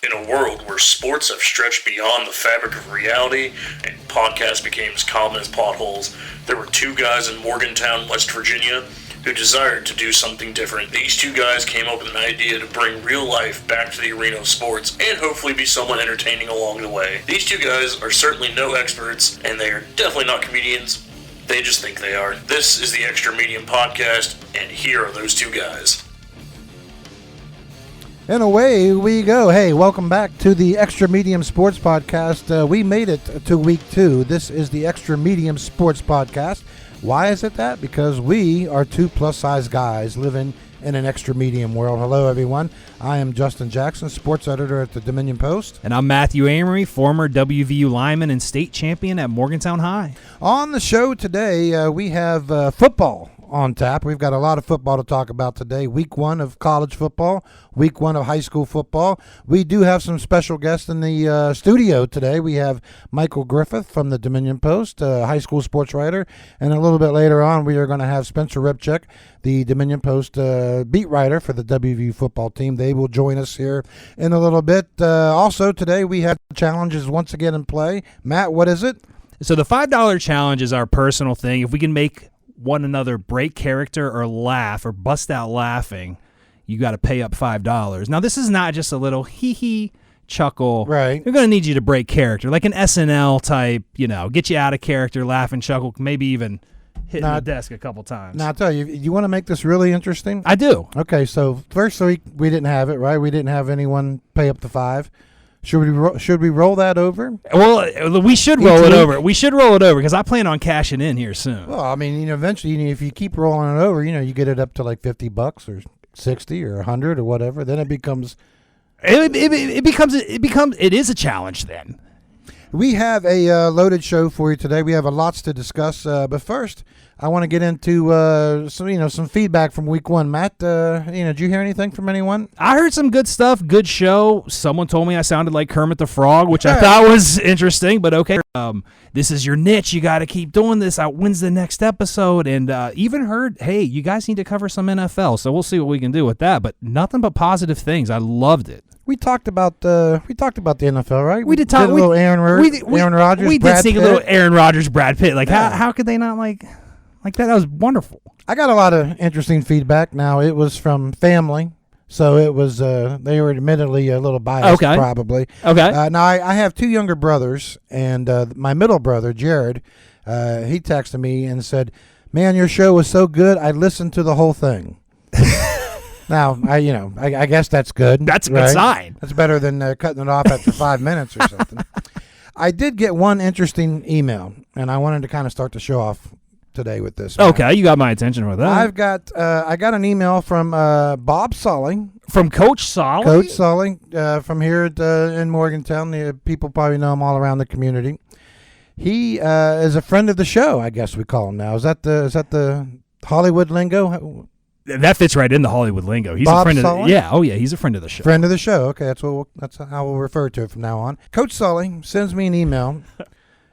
In a world where sports have stretched beyond the fabric of reality and podcasts became as common as potholes, there were two guys in Morgantown, West Virginia, who desired to do something different. These two guys came up with an idea to bring real life back to the arena of sports and hopefully be somewhat entertaining along the way. These two guys are certainly no experts, and they are definitely not comedians. They just think they are. This is the Extra Medium Podcast, and here are those two guys. And away we go. Hey, welcome back to the Extra Medium Sports Podcast. We made it to week 2. This is the Extra Medium Sports Podcast. Why is it that? Because we are two plus-size guys living in an extra medium world. Hello, everyone. I am Justin Jackson, sports editor at the Dominion Post. And I'm Matthew Amory, former WVU lineman and state champion at Morgantown High. On the show today, we have football on tap. We've got a lot of football to talk about today. Week 1 of college football, week 1 of high school football. We do have some special guests in the studio today. We have Michael Griffith from the Dominion Post, high school sports writer, and a little bit later on we are going to have Spencer Ripchick, the Dominion Post beat writer for the WVU football team. They will join us here in a little bit. Also today we have challenges once again in play. Matt, what is it? So the $5 challenge is our personal thing. If we can make one another break character or laugh or bust out laughing, you got to pay up $5. Now, this is not just a little hee-hee chuckle. Right. We're going to need you to break character, like an SNL type, get you out of character, laugh and chuckle, maybe even hitting the desk a couple times. Now, I'll tell you, you want to make this really interesting? I do. Okay, so first week we didn't have it, right? We didn't have anyone pay up to $5. Should we roll that over? Well, we should roll it over. We should roll it over because I plan on cashing in here soon. Well, I mean, eventually, if you keep rolling it over, you get it up to like $50 or 60 or 100 or whatever. Then it becomes. It is a challenge then. We have a loaded show for you today. We have lots to discuss, but first, I want to get into some feedback from week 1. Matt, did you hear anything from anyone? I heard some good stuff, good show. Someone told me I sounded like Kermit the Frog, which I thought was interesting, but okay. This is your niche. You got to keep doing this. When's the next episode? And even heard, hey, you guys need to cover some NFL, so we'll see what we can do with that. But nothing but positive things. I loved it. We talked about the NFL, right? We did talk a little Aaron Rodgers. We did sing a little Aaron Rodgers, Brad Pitt. Like how could they not like that? That was wonderful. I got a lot of interesting feedback. Now it was from family, so it was they were admittedly a little biased, probably. Okay. Now I have 2 younger brothers, and my middle brother Jared, he texted me and said, "Man, your show was so good. I listened to the whole thing." Now, I guess that's good. That's a good sign. That's better than cutting it off after 5 minutes or something. I did get one interesting email, and I wanted to kind of start the show off today with this. Okay, you got my attention with that. I got an email from Bob Sully. From Coach Sully? Coach Sully from here in Morgantown. The people probably know him all around the community. He is a friend of the show, I guess we call him now. Is that the Hollywood lingo? That fits right in the Hollywood lingo. He's Bob a friend Sully? he's a friend of the show. Friend of the show. Okay, that's how we'll refer to it from now on. Coach Sully sends me an email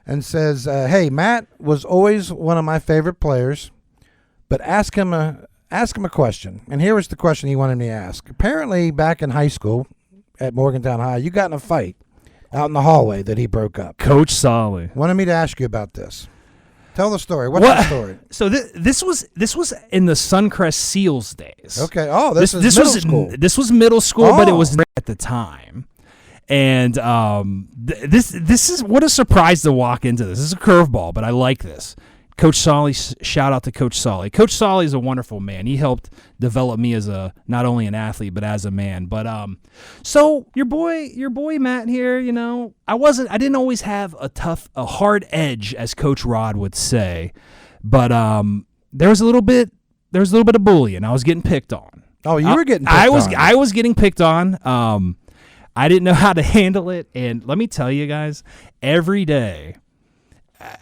and says, "Hey, Matt was always one of my favorite players, but ask him a question." And here was the question he wanted me to ask. Apparently, back in high school at Morgantown High, you got in a fight out in the hallway that he broke up. Coach Sully Wanted me to ask you about this. Tell the story. What's the story? So this was in the Suncrest Seals days. Okay. Oh, this is middle school. This was middle school, but it was at the time. And this is what a surprise to walk into this. This is a curveball, but I like this. Coach Sully, shout out to Coach Sully. Coach Sully is a wonderful man. He helped develop me as not only an athlete but as a man. But so your boy Matt here, I didn't always have a hard edge, as Coach Rod would say, but there was a little bit of bullying. I was getting picked on. Oh, you were getting picked on. I was getting picked on. I didn't know how to handle it, and let me tell you guys, every day.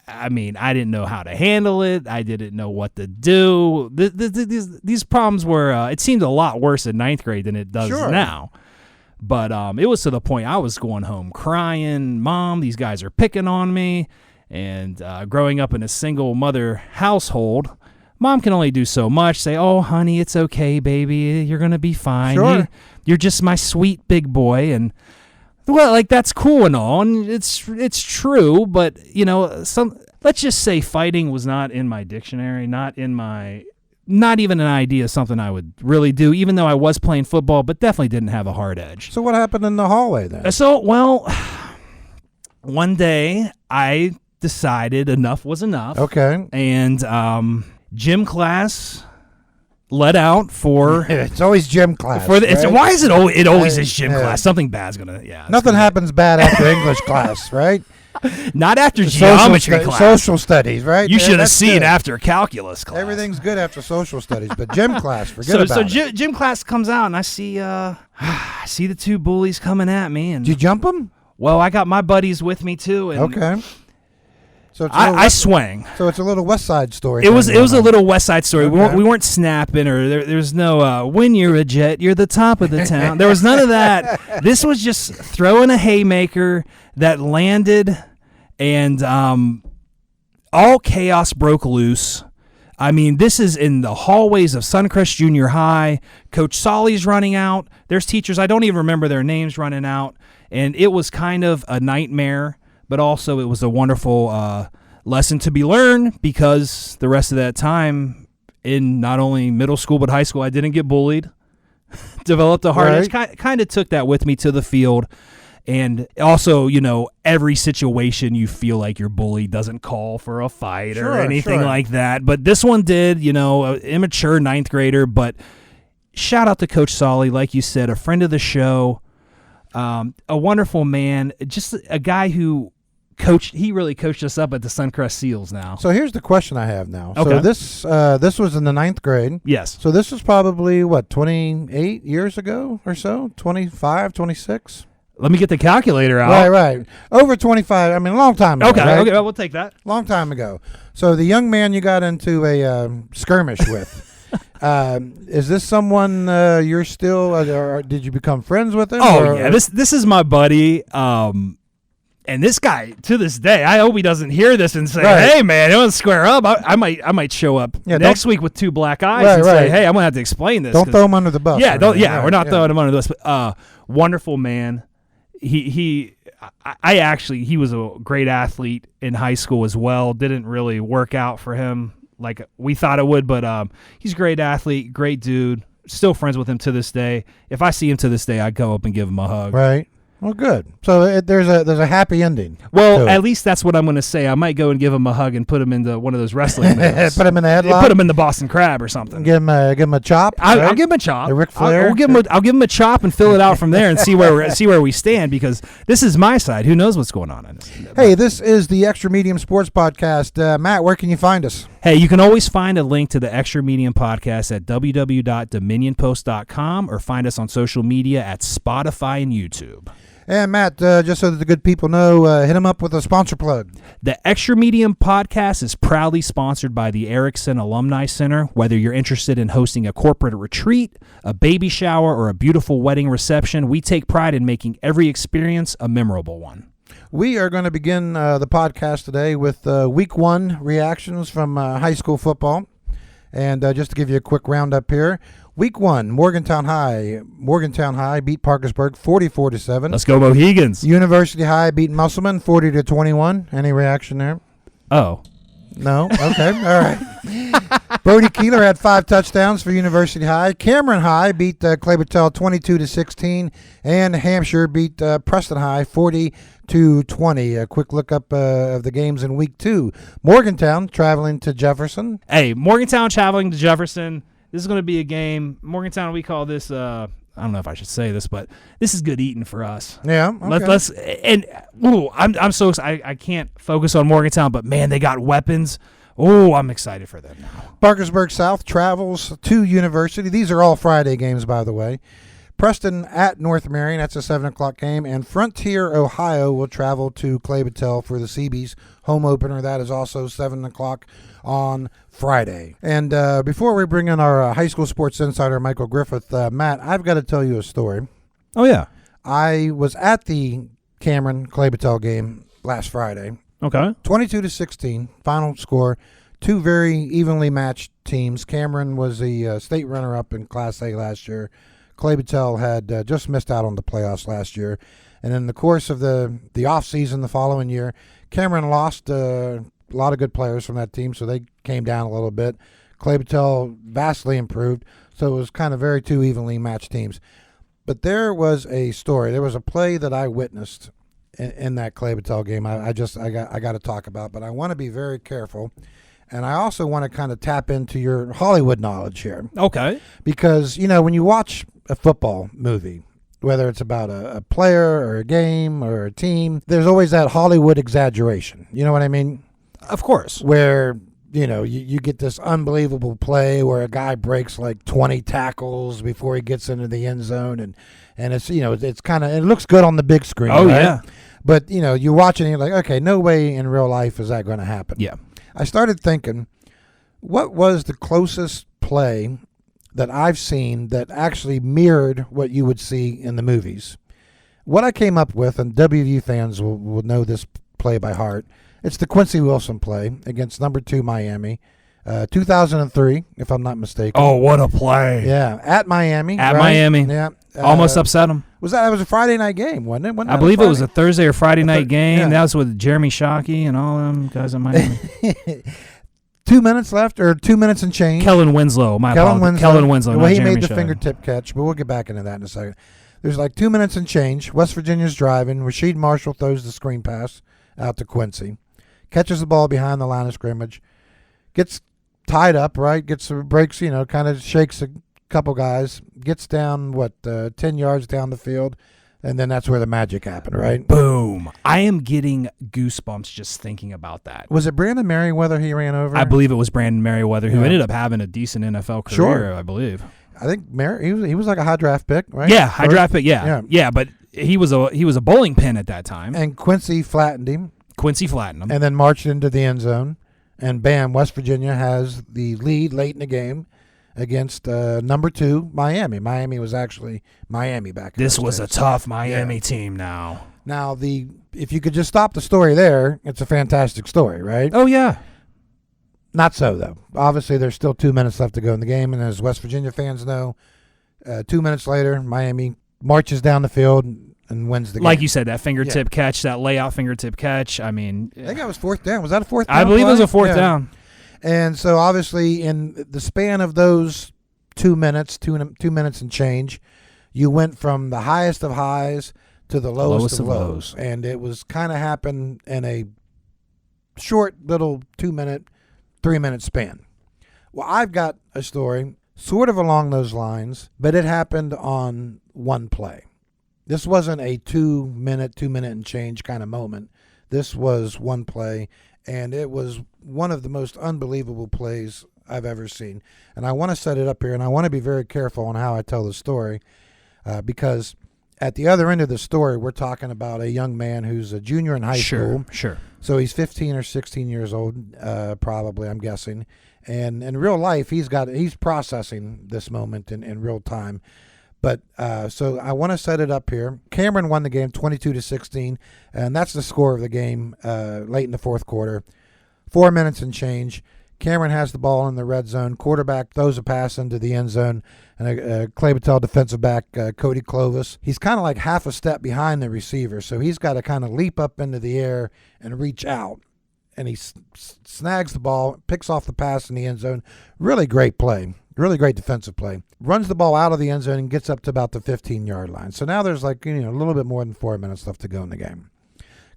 I mean, I didn't know how to handle it. I didn't know what to do. These problems were, it seemed a lot worse in 9th grade than it does now. But it was to the point I was going home crying, "Mom, these guys are picking on me." And growing up in a single mother household, Mom can only do so much. Say, "Oh, honey, it's okay, baby. You're going to be fine. Sure. You're just my sweet big boy." And Well, like that's cool and all, and it's true, but let's just say fighting was not in my dictionary, not even an idea, something I would really do, even though I was playing football, but definitely didn't have a hard edge. So what happened in the hallway then? So, well, one day I decided enough was enough. Okay. And gym class let out for it's always gym class. Why is it always is gym class? Something bad's gonna Nothing happens bad after English class, right? Not after geometry class. Social studies, right? You should have seen after calculus class. Everything's good after social studies, but gym class, forget about it. So gym class comes out, and I see the two bullies coming at me. And did you jump them? Well, I got my buddies with me too. And okay. So I swang. So it's a little West Side Story. It was a little West Side Story. Okay. We weren't snapping, or there's no when you're a jet, you're the top of the town. There was none of that. This was just throwing a haymaker that landed, and all chaos broke loose. I mean, this is in the hallways of Suncrest Junior High. Coach Solly's running out. There's teachers, I don't even remember their names, running out, and it was kind of a nightmare. But also it was a wonderful lesson to be learned, because the rest of that time in not only middle school but high school, I didn't get bullied. Developed a heart edge. Kind of took that with me to the field. And also, every situation you feel like you're bullied doesn't call for a fight or anything like that. But this one did, immature ninth grader. But shout out to Coach Solly, like you said, a friend of the show, a wonderful man, just a guy who he really coached us up at the Suncrest Seals now. So here's the question I have now. Okay. So this was in the ninth grade. Yes. So this was probably, 28 years ago or so? 25, 26? Let me get the calculator out. Right. Over 25. I mean, a long time ago. Okay, right? well, we'll take that. Long time ago. So the young man you got into a skirmish with, is this someone you're still, or did you become friends with him? Yeah. This is my buddy. And this guy, to this day, I hope he doesn't hear this and say, "Hey, man, it was square up." I might show up next week with two black eyes and say, "Hey, I'm gonna have to explain this." Don't throw him under the bus. Yeah, we're not throwing him under the bus. But, wonderful man. He was a great athlete in high school as well. Didn't really work out for him like we thought it would, but he's a great athlete, great dude. Still friends with him to this day. If I see him to this day, I'd go up and give him a hug. Right. Well, good. So there's a happy ending. Well, at least that's what I'm going to say. I might go and give him a hug and put him into one of those wrestling moves. Put him in the headlock. Put him in the Boston Crab or something. Give him a chop. I'll give him a chop. A Ric Flair. I'll give him a chop and fill it out from there and see where we stand, because this is my side. Who knows what's going on in this? Hey, this is the Extra Medium Sports Podcast. Matt, where can you find us? Hey, you can always find a link to the Extra Medium Podcast at www.dominionpost.com, or find us on social media at Spotify and YouTube. And Matt, just so that the good people know, hit them up with a sponsor plug. The Extra Medium Podcast is proudly sponsored by the Erickson Alumni Center. Whether you're interested in hosting a corporate retreat, a baby shower, or a beautiful wedding reception, we take pride in making every experience a memorable one. We are going to begin the podcast today with Week 1 reactions from high school football. And just to give you a quick roundup here, Week 1, Morgantown High beat Parkersburg 44-7. Let's go Mohegans. University High beat Musselman 40-21. Any reaction there? Oh. No? Okay. All right. Brody Keeler had 5 touchdowns for University High. Cameron High beat Clay-Battelle 22-16. And Hampshire beat Preston High 40-20. A quick look up of the games in Week 2. Morgantown traveling to Jefferson. Hey, Morgantown traveling to Jefferson. This is going to be a game. Morgantown, we call this, I don't know if I should say this, but this is good eating for us. Yeah. Okay. I'm so excited. I can't focus on Morgantown, but man, they got weapons. Oh, I'm excited for them now. Parkersburg South travels to University. These are all Friday games, by the way. Preston at North Marion. That's a 7 o'clock game. And Frontier, Ohio will travel to Clay-Battelle for the Seabees home opener. That is also 7 o'clock on Friday. And before we bring in our high school sports insider, Michael Griffith, Matt, I've got to tell you a story. Oh, yeah. I was at the Cameron Clay-Battelle game last Friday. Okay. 22-16, final score. 2 very evenly matched teams. Cameron was the state runner-up in Class A last year. Clay-Battelle had just missed out on the playoffs last year. And in the course of the off season the following year, Cameron lost a lot of good players from that team, so they came down a little bit. Clay Battelle vastly improved, so it was kind of very two evenly matched teams. But there was a story. There was a play that I witnessed in that Clay Battelle game. I got to talk about, but I want to be very careful, and I also want to kind of tap into your Hollywood knowledge here. Okay. Because when you watch a football movie, whether it's about a player or a game or a team, there's always that Hollywood exaggeration. You know what I mean? Of course. Where you get this unbelievable play where a guy breaks like 20 tackles before he gets into the end zone, and it's it's kind of, it looks good on the big screen. Oh, right? yeah. But you're watching and you're like, okay, no way in real life is that going to happen. Yeah. I started thinking, what was the closest play that I've seen that actually mirrored what you would see in the movies? What I came up with, and WVU fans will know this play by heart, it's the Quincy Wilson play against number 2 Miami, 2003, if I'm not mistaken. Oh, what a play. Yeah, at Miami. At right? Miami. Yeah. Almost upset him. That was a Friday night game, wasn't it? I believe it was a Thursday or Friday night game. Yeah. That was with Jeremy Shockey and all them guys in Miami. 2 minutes left, or 2 minutes and change. Kellen Winslow. Kellen Winslow. Well, he Jeremy made the Shockey. fingertip catch, but we'll get back into that in a second. There's like 2 minutes and change. West Virginia's driving. Rasheed Marshall throws the screen pass out to Quincy. Catches the ball behind the line of scrimmage. Gets tied up, right? Breaks, kind of shakes a couple guys. Gets down, 10 yards down the field. And then that's where the magic happened, right? Boom. I am getting goosebumps just thinking about that. Was it Brandon Merriweather he ran over? I believe it was Brandon Merriweather, who ended up having a decent NFL career, Sure. I believe. I think he was like a high draft pick, right? Yeah, high draft pick, yeah. But he was a bowling pin at that time. And Quincy flattened him. Quincy flattened him. And then marched into the end zone. And bam, West Virginia has the lead late in the game against number 2 Miami. Miami was actually Miami back then. This was a tough Miami team now. Now, if you could just stop the story there, it's a fantastic story, right? Oh, yeah. Not so, though. Obviously, there's still 2 minutes left to go in the game, and as West Virginia fans know, 2 minutes later, Miami marches down the field and wins the game. Like you said, that fingertip catch, that layout fingertip catch. I mean, I think that was 4th down. Was that a 4th down? I believe play? it was a 4th down. And so, obviously, in the span of those 2 minutes, 2 minutes and change, you went from the highest of highs to the lowest of lows. And it was kind of happened in a short little 2 minute, 3 minute span. Well, I've got a story sort of along those lines, but it happened on one play. This wasn't a 2 minute and change kind of moment. This was one play, and it was one of the most unbelievable plays I've ever seen. And I want to set it up here, and I want to be very careful on how I tell the story, because at the other end of the story, we're talking about a young man who's a junior in high school. Sure. So he's 15 or 16 years old, probably, I'm guessing. And in real life, he's processing this moment in real time. But so I want to set it up here. Cameron won the game 22-16, and that's the score of the game late in the fourth quarter. 4 minutes and change. Cameron has the ball in the red zone. Quarterback throws a pass into the end zone, and a Clay Battelle defensive back, Cody Clovis, he's kind of like half a step behind the receiver, so he's got to kind of leap up into the air and reach out. And he snags the ball, picks off the pass in the end zone. Really great play. Really great defensive play. Runs the ball out of the end zone and gets up to about the 15-yard line. So now there's a little bit more than 4 minutes left to go in the game.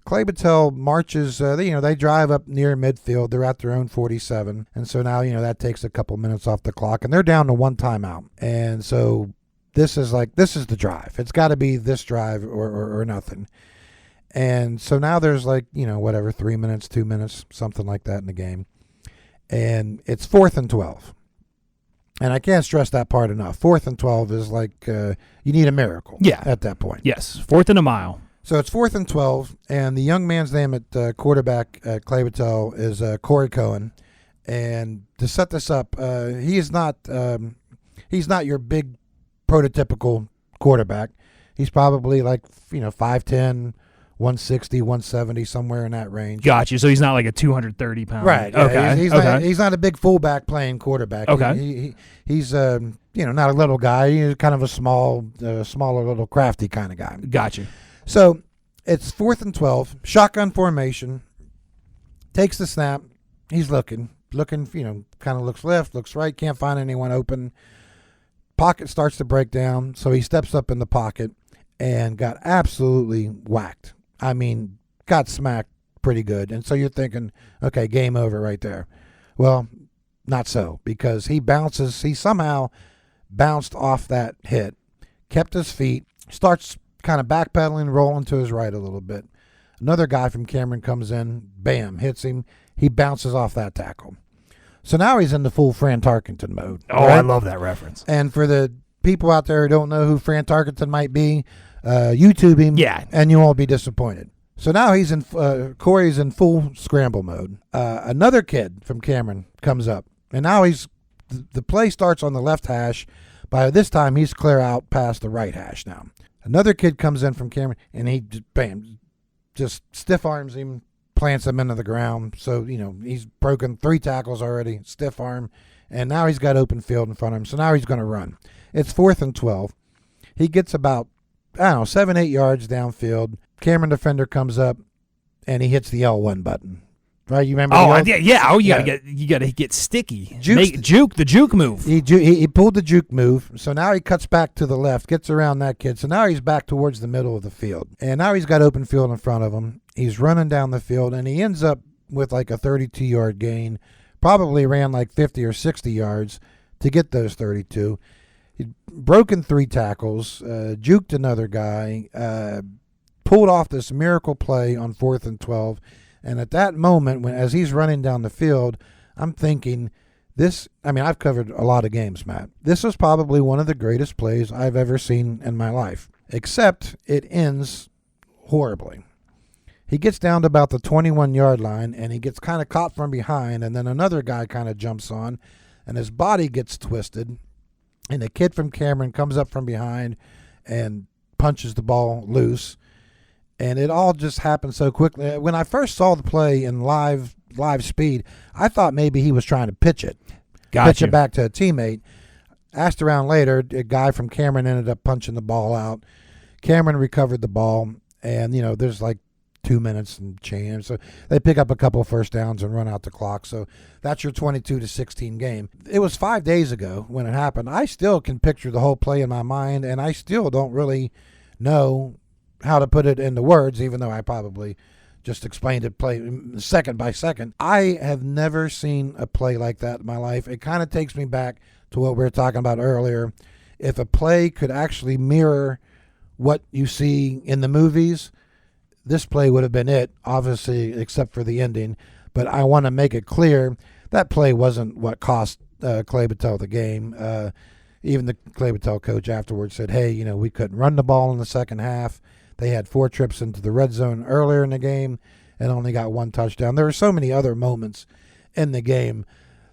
Clay Battelle marches, they drive up near midfield. They're at their own 47. And so now, that takes a couple minutes off the clock. And they're down to one timeout. And so this is the drive. It's got to be this drive or nothing. And so now there's 3 minutes, 2 minutes, something like that in the game. And it's 4th and 12. And I can't stress that part enough. 4th and 12 is you need a miracle at that point. Yes, 4th and a mile. So it's 4th and 12, and the young man's name at quarterback at Clay Battelle is Corey Cohen. And to set this up, he's not your big prototypical quarterback. He's probably 5'10", 160, 170, somewhere in that range. Got you. So he's not like a 230-pound. Right. Okay. He's not a big fullback playing quarterback. Okay. He's not a little guy. He's kind of a smaller little crafty kind of guy. Got you. So it's 4th and 12, shotgun formation, takes the snap. He's looking, kind of looks left, looks right, can't find anyone open. Pocket starts to break down, so he steps up in the pocket and got absolutely whacked. I mean, got smacked pretty good. And so you're thinking, okay, game over right there. Well, not so, because he somehow bounced off that hit, kept his feet, starts kind of backpedaling, rolling to his right a little bit. Another guy from Cameron comes in, bam, hits him. He bounces off that tackle. So now he's in the full Fran Tarkenton mode. Oh, right? I love that reference. And for the people out there who don't know who Fran Tarkenton might be, YouTube him, and you won't be disappointed. So now he's in. Corey's in full scramble mode. Another kid from Cameron comes up, and now the play starts on the left hash. By this time, he's clear out past the right hash now. Another kid comes in from Cameron, and he just stiff arms him, plants him into the ground. So he's broken 3 tackles already, stiff arm, and now he's got open field in front of him. So now he's going to run. It's 4th and 12. He gets about 7-8 yards downfield. Cameron defender comes up, and he hits the L1 button. Right, you remember? You gotta get sticky. The juke move. He pulled the juke move. So now he cuts back to the left, gets around that kid. So now he's back towards the middle of the field, and now he's got open field in front of him. He's running down the field, and he ends up with like a 32-yard gain. Probably ran like 50 or 60 yards to get those 32. He'd broken 3 tackles, juked another guy, pulled off this miracle play on 4th and 12. And at that moment, as he's running down the field, I'm thinking, I've covered a lot of games, Matt. This was probably one of the greatest plays I've ever seen in my life, except it ends horribly. He gets down to about the 21-yard line, and he gets kind of caught from behind, and then another guy kind of jumps on, and his body gets twisted, and the kid from Cameron comes up from behind and punches the ball loose. And it all just happened so quickly. When I first saw the play in live speed, I thought maybe he was trying to pitch it back to a teammate. Asked around later, a guy from Cameron ended up punching the ball out. Cameron recovered the ball, and there's like 2 minutes and change. So they pick up a couple of first downs and run out the clock. So that's your 22-16 game. It was 5 days ago when it happened. I still can picture the whole play in my mind, and I still don't really know how to put it into words, even though I probably just explained it play second by second. I have never seen a play like that in my life. It kind of takes me back to what we were talking about earlier. If a play could actually mirror what you see in the movies, this play would have been it, obviously, except for the ending. But I want to make it clear that play wasn't what cost Clay Battelle the game. Even the Clay Battelle coach afterwards said, hey, we couldn't run the ball in the second half. They had 4 trips into the red zone earlier in the game and only got 1 touchdown. There were so many other moments in the game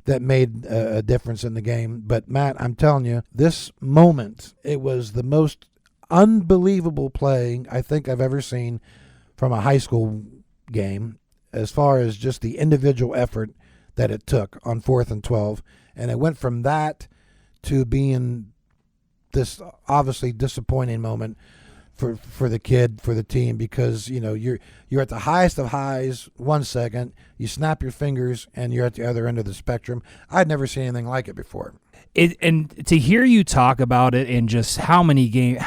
that made a difference in the game. But, Matt, I'm telling you, this moment, it was the most unbelievable play I think I've ever seen from a high school game as far as just the individual effort that it took on 4th and 12. And it went from that to being this obviously disappointing moment for the kid, for the team, because you're at the highest of highs 1 second, you snap your fingers, and you're at the other end of the spectrum. I'd never seen anything like it before. And to hear you talk about it and just how many games,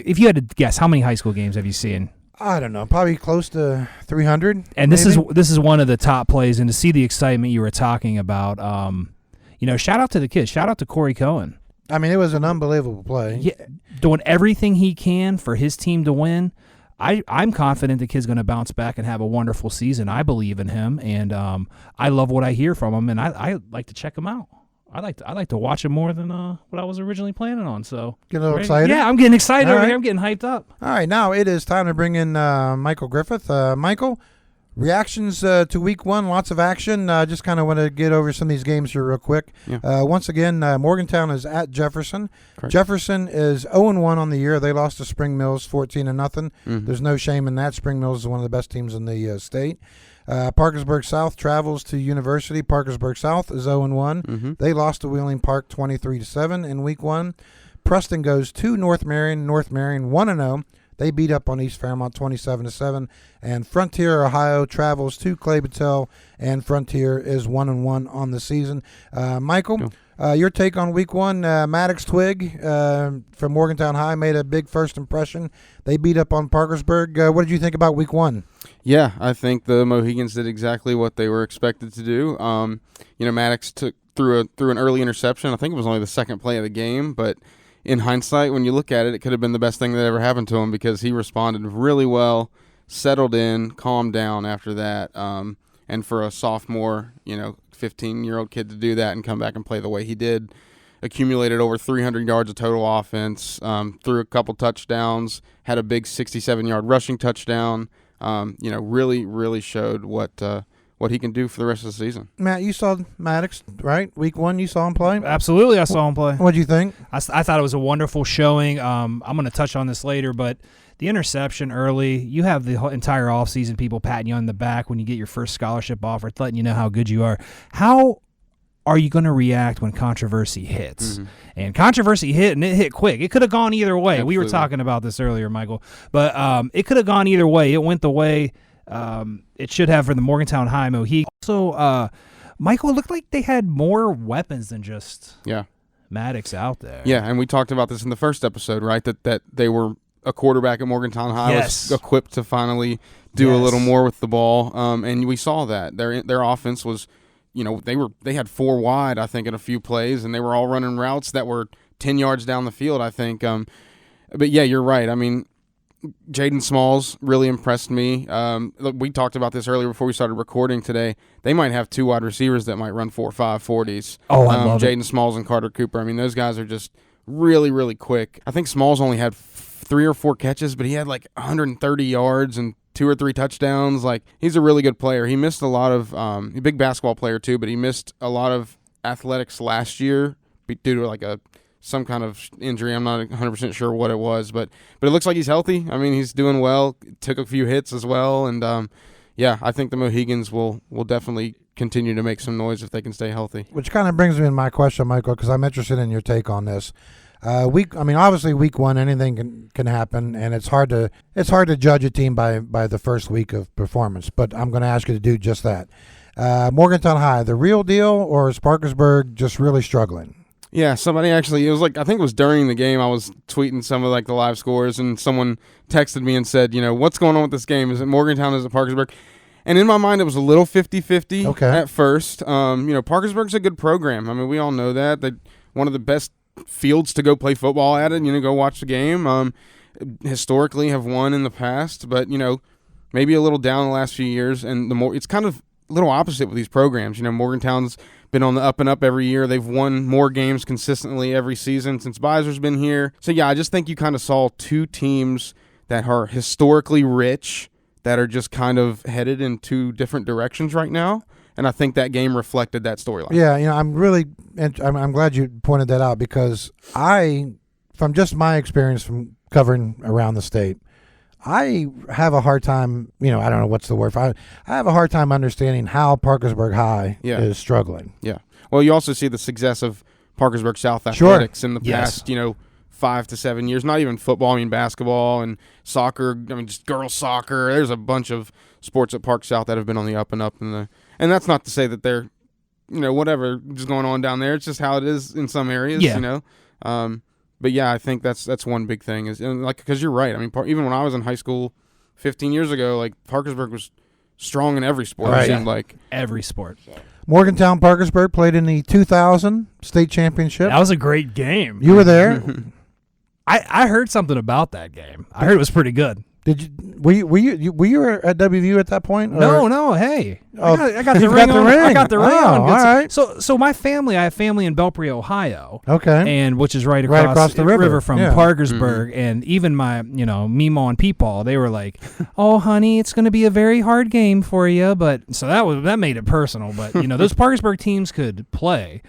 if you had to guess, how many high school games have you seen? I don't know, probably close to 300. And this is one of the top plays, and to see the excitement you were talking about, shout out to the kids, shout out to Corey Cohen. I mean, it was an unbelievable play. Yeah, doing everything he can for his team to win. I'm confident the kid's going to bounce back and have a wonderful season. I believe in him, and I love what I hear from him, and I like to check him out. I like to watch him more than what I was originally planning on. So get a little excited. Yeah, I'm getting excited over here. I'm getting hyped up. All right, now it is time to bring in Michael Griffith. Michael, reactions to Week 1, lots of action. Just kind of want to get over some of these games here real quick. Yeah. Once again, Morgantown is at Jefferson. Correct. Jefferson is 0-1 on the year. They lost to Spring Mills 14-0. Mm-hmm. There's no shame in that. Spring Mills is one of the best teams in the state. Parkersburg South travels to University. Parkersburg South is 0-1. Mm-hmm. They lost to Wheeling Park 23-7 in Week 1. Preston goes to North Marion. North Marion 1-0. They beat up on East Fairmont 27-7. And Frontier, Ohio travels to Clay Battelle, and Frontier is 1-1 on the season. Michael, your take on week one? Maddox Twig from Morgantown High made a big first impression. They beat up on Parkersburg. What did you think about week one? Yeah, I think the Mohegans did exactly what they were expected to do. Maddox threw an early interception. I think it was only the second play of the game, but in hindsight, when you look at it, it could have been the best thing that ever happened to him because he responded really well, settled in, calmed down after that. And for a sophomore, 15-year-old kid to do that and come back and play the way he did, accumulated over 300 yards of total offense, threw a couple touchdowns, had a big 67-yard rushing touchdown. Really, really showed what he can do for the rest of the season. Matt, you saw Maddox, right? Week one, you saw him play? Absolutely, I saw him play. What do you think? I thought it was a wonderful showing. I'm going to touch on this later, but the interception early, you have the whole entire offseason people patting you on the back when you get your first scholarship offer, letting you know how good you are. How are you going to react when controversy hits? Mm-hmm. And controversy hit, and it hit quick. It could have gone either way. Absolutely. We were talking about this earlier, Michael. But it could have gone either way. It went the way it should have for the Morgantown High Mohegans. Also, Michael, it looked like they had more weapons than just Maddox out there. Yeah, and we talked about this in the first episode, right, that they were a quarterback at Morgantown High was equipped to finally do a little more with the ball, and we saw that. Their offense was – they had 4 wide, I think, in a few plays, and they were all running routes that were 10 yards down the field, I think. But, yeah, you're right. I mean, Jaden Smalls really impressed me. We talked about this earlier before we started recording today. They might have 2 wide receivers that might run 4 or 5 40s. Oh, I love Jaden Smalls and Carter Cooper. I mean, those guys are just really, really quick. I think Smalls only had 3 or 4 catches, but he had like 130 yards and 2 or 3 touchdowns. Like, he's a really good player. He missed a lot of a big basketball player too, but he missed a lot of athletics last year due to like some kind of injury. I'm not 100% sure what it was, but it looks like he's healthy. I mean, he's doing well. Took a few hits as well, and I think the Mohegans will definitely continue to make some noise if they can stay healthy. Which kind of brings me to my question, Michael, because I'm interested in your take on this. Obviously, week one, anything can happen, and it's hard to judge a team by the first week of performance. But I'm going to ask you to do just that. Morgantown High, the real deal, or is Parkersburg just really struggling? Yeah, somebody actually, it was like, I think it was during the game, I was tweeting some of like the live scores, and someone texted me and said, what's going on with this game? Is it Morgantown? Is it Parkersburg? And in my mind, it was a little 50-50 at first. Parkersburg's a good program. I mean, we all know that. They're one of the best fields to go play football at it, go watch the game. Historically have won in the past, but, maybe a little down the last few years. And it's kind of a little opposite with these programs. Morgantown's been on the up and up every year. They've won more games consistently every season since Beiser's been here. So, yeah, I just think you kind of saw 2 teams that are historically rich that are just kind of headed in 2 different directions right now. And I think that game reflected that storyline. Yeah, I'm glad you pointed that out because from just my experience from covering around the state, I have a hard time, I don't know what's the word. I have a hard time understanding how Parkersburg High is struggling. Yeah. Well, you also see the success of Parkersburg South athletics in the past, 5 to 7 years. Not even football, basketball and soccer. Just girls soccer. There's a bunch of sports at Park South that have been on the up and up and that's not to say that they're, whatever is going on down there. It's just how it is in some areas, But yeah, I think that's one big thing because you're right. Even when I was in high school 15 years ago, like Parkersburg was strong in every sport. Right. It seemed like every sport. Morgantown Parkersburg played in the 2000 state championship. That was a great game. You were there. I heard something about that game. I heard it was pretty good. Did you? Were you at WVU at that point? No. Hey, I got the ring. I got the ring on. All right. So my family, I have family in Belpre, Ohio. Okay. And which is right across the river from Parkersburg, and even my Meemaw and Peepaw, they were like, "Oh, honey, it's going to be a very hard game for you." But so that made it personal. But those Parkersburg teams could play.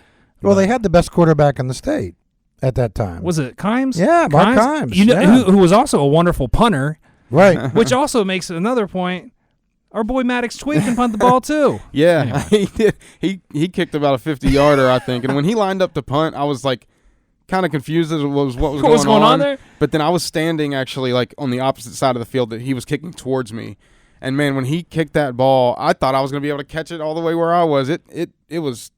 Well, they had the best quarterback in the state at that time. Was it Kimes? Yeah, Mark Kimes. Who was also a wonderful punter. Right. Which also makes another point. Our boy Maddox Twig can punt the ball too. Yeah, anyway. He kicked about a 50-yarder, I think. And when he lined up to punt, I was like kind of confused as what was What was going on there? But then I was standing actually like on the opposite side of the field that he was kicking towards me. And man, when he kicked that ball, I thought I was going to be able to catch it all the way where I was. It was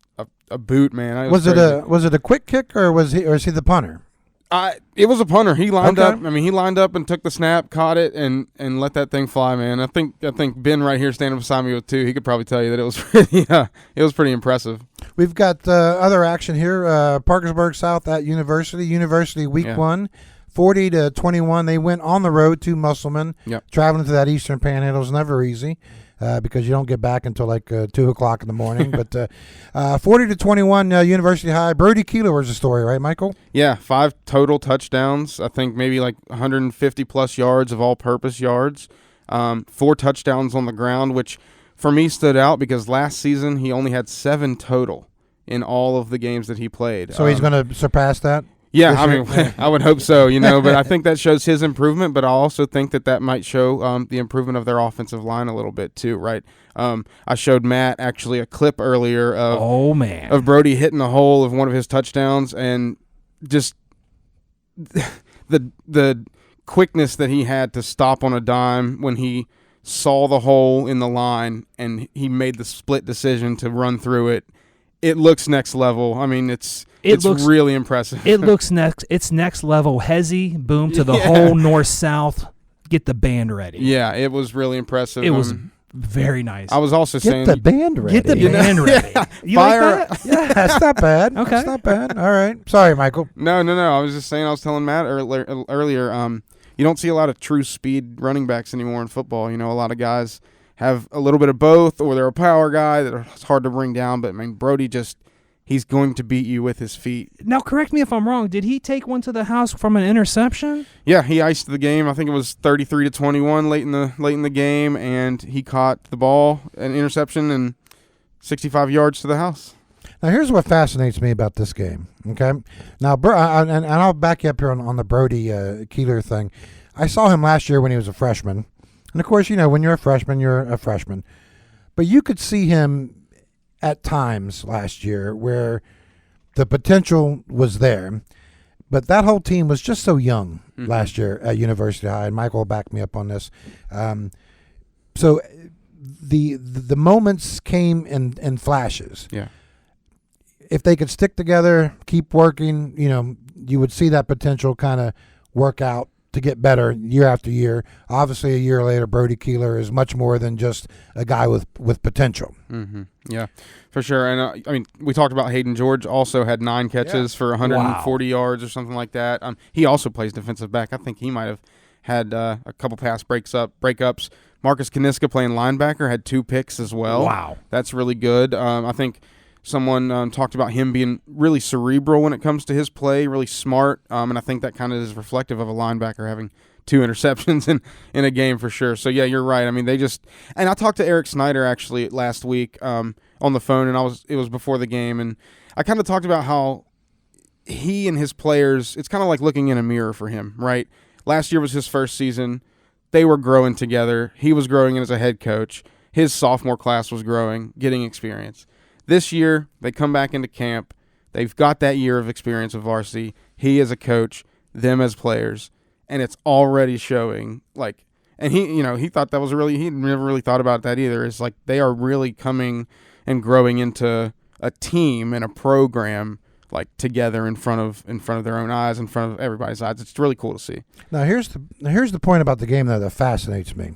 a boot, man. Was it a quick kick or was he the punter? It was a punter. He lined up. I mean, he lined up and took the snap, caught it, and let that thing fly, man. I think Ben right here standing beside me with two. He could probably tell you that it was pretty impressive. We've got other action here. Parkersburg South at University. University week 1, 40-21. They went on the road to Musselman. Yep. Traveling to that Eastern Panhandle is never easy. Because you don't get back until like 2:00 in the morning. But 40-21, University High. Brody Keeler was the story, right, Michael? Yeah, 5 total touchdowns. I think maybe like 150 plus yards of all-purpose yards. 4 touchdowns on the ground, which for me stood out because last season he only had 7 total in all of the games that he played. So he's going to surpass that? Yeah, I mean, I would hope so, but I think that shows his improvement, but I also think that might show the improvement of their offensive line a little bit too, right? I showed Matt actually a clip earlier of Brody hitting the hole of one of his touchdowns and just the quickness that he had to stop on a dime when he saw the hole in the line and he made the split decision to run through it. It looks next level. I mean, it's really impressive. It's next level. Hezzy, boom to the whole north-south. Get the band ready. Yeah, it was really impressive. It was very nice. I was also saying, get the band ready. Get the band ready. You like that? Yeah, that's not bad. Okay, that's not bad. All right, sorry, Michael. No. I was just saying. I was telling Matt earlier. You don't see a lot of true speed running backs anymore in football. A lot of guys have a little bit of both, or they're a power guy that's hard to bring down. But I mean, Brody he's going to beat you with his feet. Now, correct me if I'm wrong. Did he take one to the house from an interception? Yeah, he iced the game. I think it was 33-21 late in the game, and he caught the ball, an interception, and 65 yards to the house. Now, here's what fascinates me about this game. Okay, now, and I'll back you up here on the Brody Keeler thing. I saw him last year when he was a freshman. And, of course, when you're a freshman. But you could see him at times last year where the potential was there. But that whole team was just so young last year at University High. And Michael will back me up on this. So the moments came in flashes. Yeah. If they could stick together, keep working, you would see that potential kind of work out to get better year after year. Obviously, a year later, Brody Keeler is much more than just a guy with potential. Mm-hmm. Yeah, for sure. And, I mean, we talked about Hayden George also had 9 catches for 140 yards or something like that. He also plays defensive back. I think he might have had a couple pass breakups. Marcus Kaniska playing linebacker had 2 picks as well. Wow. That's really good. I think someone talked about him being really cerebral when it comes to his play, really smart, and I think that kind of is reflective of a linebacker having 2 interceptions in a game for sure. So, yeah, you're right. I mean, and I talked to Eric Snyder actually last week on the phone, and it was before the game, and I kind of talked about how he and his players, it's kind of like looking in a mirror for him, right? Last year was his first season. They were growing together. He was growing as a head coach. His sophomore class was growing, getting experience. This year, they come back into camp. They've got that year of experience with varsity. He as a coach, them as players, and it's already showing. And he thought that was he never really thought about that either. It's like they are really coming and growing into a team and a program together in front of their own eyes, in front of everybody's eyes. It's really cool to see. Now here's the point about the game that fascinates me.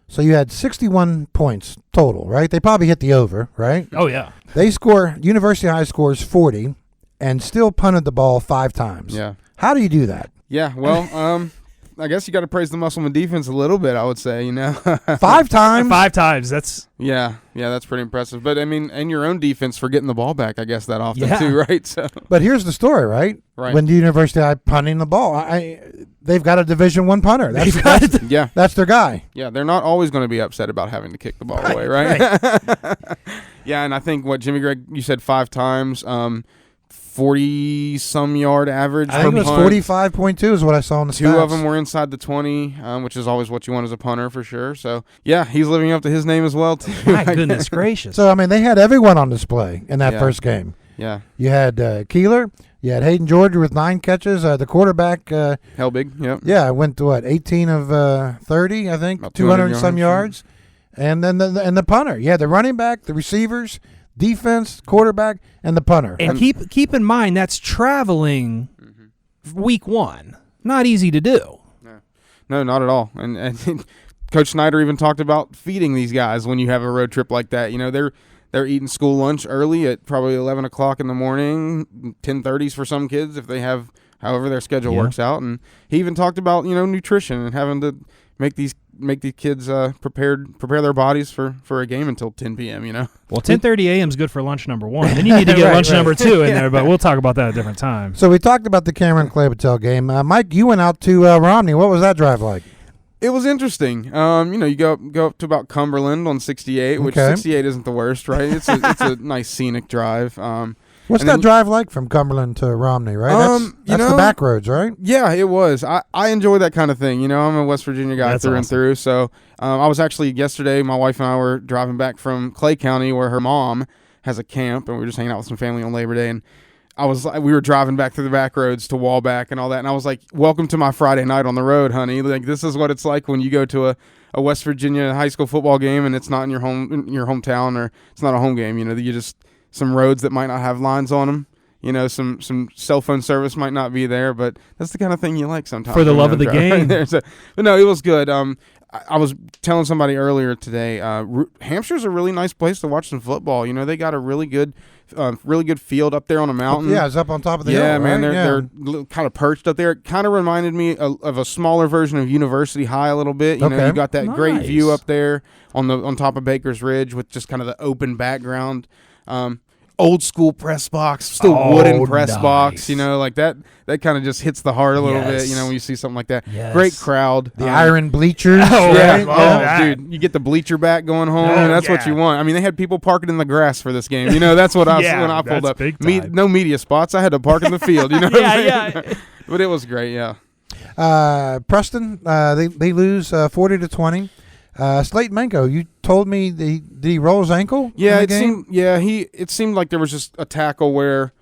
So you had 61 points total, right? They probably hit the over, right? Oh, yeah. University High scores 40 and still punted the ball 5 times. Yeah. How do you do that? Yeah, well, I guess you got to praise the Musselman defense a little bit, I would say, 5 times? 5 times. That's... Yeah, that's pretty impressive. But, I mean, and your own defense for getting the ball back, I guess, that often too, right? So. But here's the story, right? Right. When the University High punting the ball, they've got a Division I punter. That's their guy. Yeah, they're not always going to be upset about having to kick the ball away, right? Yeah, and I think Jimmy Gregg, you said 5 times, 40-some yard average. I think it was 45.2 is what I saw in the stats. 2 of them were inside the 20, which is always what you want as a punter for sure. So, yeah, he's living up to his name as well, too. My goodness gracious. So, I mean, they had everyone on display in that first game. Yeah. You had Keeler. You had Hayden Georgia with 9 catches. The quarterback, Helbig, yep. yeah, went to 18 of 30, I think, About 200 and 200 some yards. And then the punter. Yeah, the running back, the receivers, defense, quarterback, and the punter. And keep in mind that's traveling week 1. Not easy to do. No, not at all. And Coach Snyder even talked about feeding these guys when you have a road trip like that. You know, they're eating school lunch early at probably 11 o'clock in the morning, 10:30s for some kids if they have however their schedule works out. And he even talked about, nutrition and having to make these kids prepare their bodies for a game until 10 p.m., Well, 10:30 a.m. is good for lunch number 1. Then you need to get lunch number 2 in there, but we'll talk about that at a different time. So we talked about the Cameron Clabatel game. Mike, you went out to Romney. What was that drive like? It was interesting. You go up to about Cumberland on 68, which 68 isn't the worst, right? It's a nice scenic drive. What's that drive like from Cumberland to Romney, right? That's the back roads, right? Yeah, it was. I enjoy that kind of thing. I'm a West Virginia guy through and through. So I was actually yesterday, my wife and I were driving back from Clay County where her mom has a camp, and we were just hanging out with some family on Labor Day, and we were driving back through the back roads to Wallback and all that, and I was like, welcome to my Friday night on the road, honey. Like, this is what it's like when you go to a West Virginia high school football game and it's not in your hometown, or it's not a home game. You just some roads that might not have lines on them. Some cell phone service might not be there, but that's the kind of thing you like sometimes. For the love of the game. But no, it was good. I was telling somebody earlier today, Hampshire's a really nice place to watch some football. They got a really good field up there on a mountain. Yeah, it's up on top of the hill. Yeah, man, right? they're kind of perched up there. It kind of reminded me of a smaller version of University High a little bit. You got that great view up there on top of Baker's Ridge with just kind of the open background. Old school press box, still wooden press box, like that kind of just hits the heart a little bit, when you see something like that. Yes. Great crowd. The iron bleachers. Right? Dude, you get the bleacher back going home, and that's what you want. I mean, they had people parking in the grass for this game. That's what when I pulled up. No media spots. I had to park in the field, what I'm saying? But it was great, yeah. Preston, they lose 40-20. Slayton Menko, you told me did he roll his ankle? Yeah, in the game? It seemed like there was just a tackle where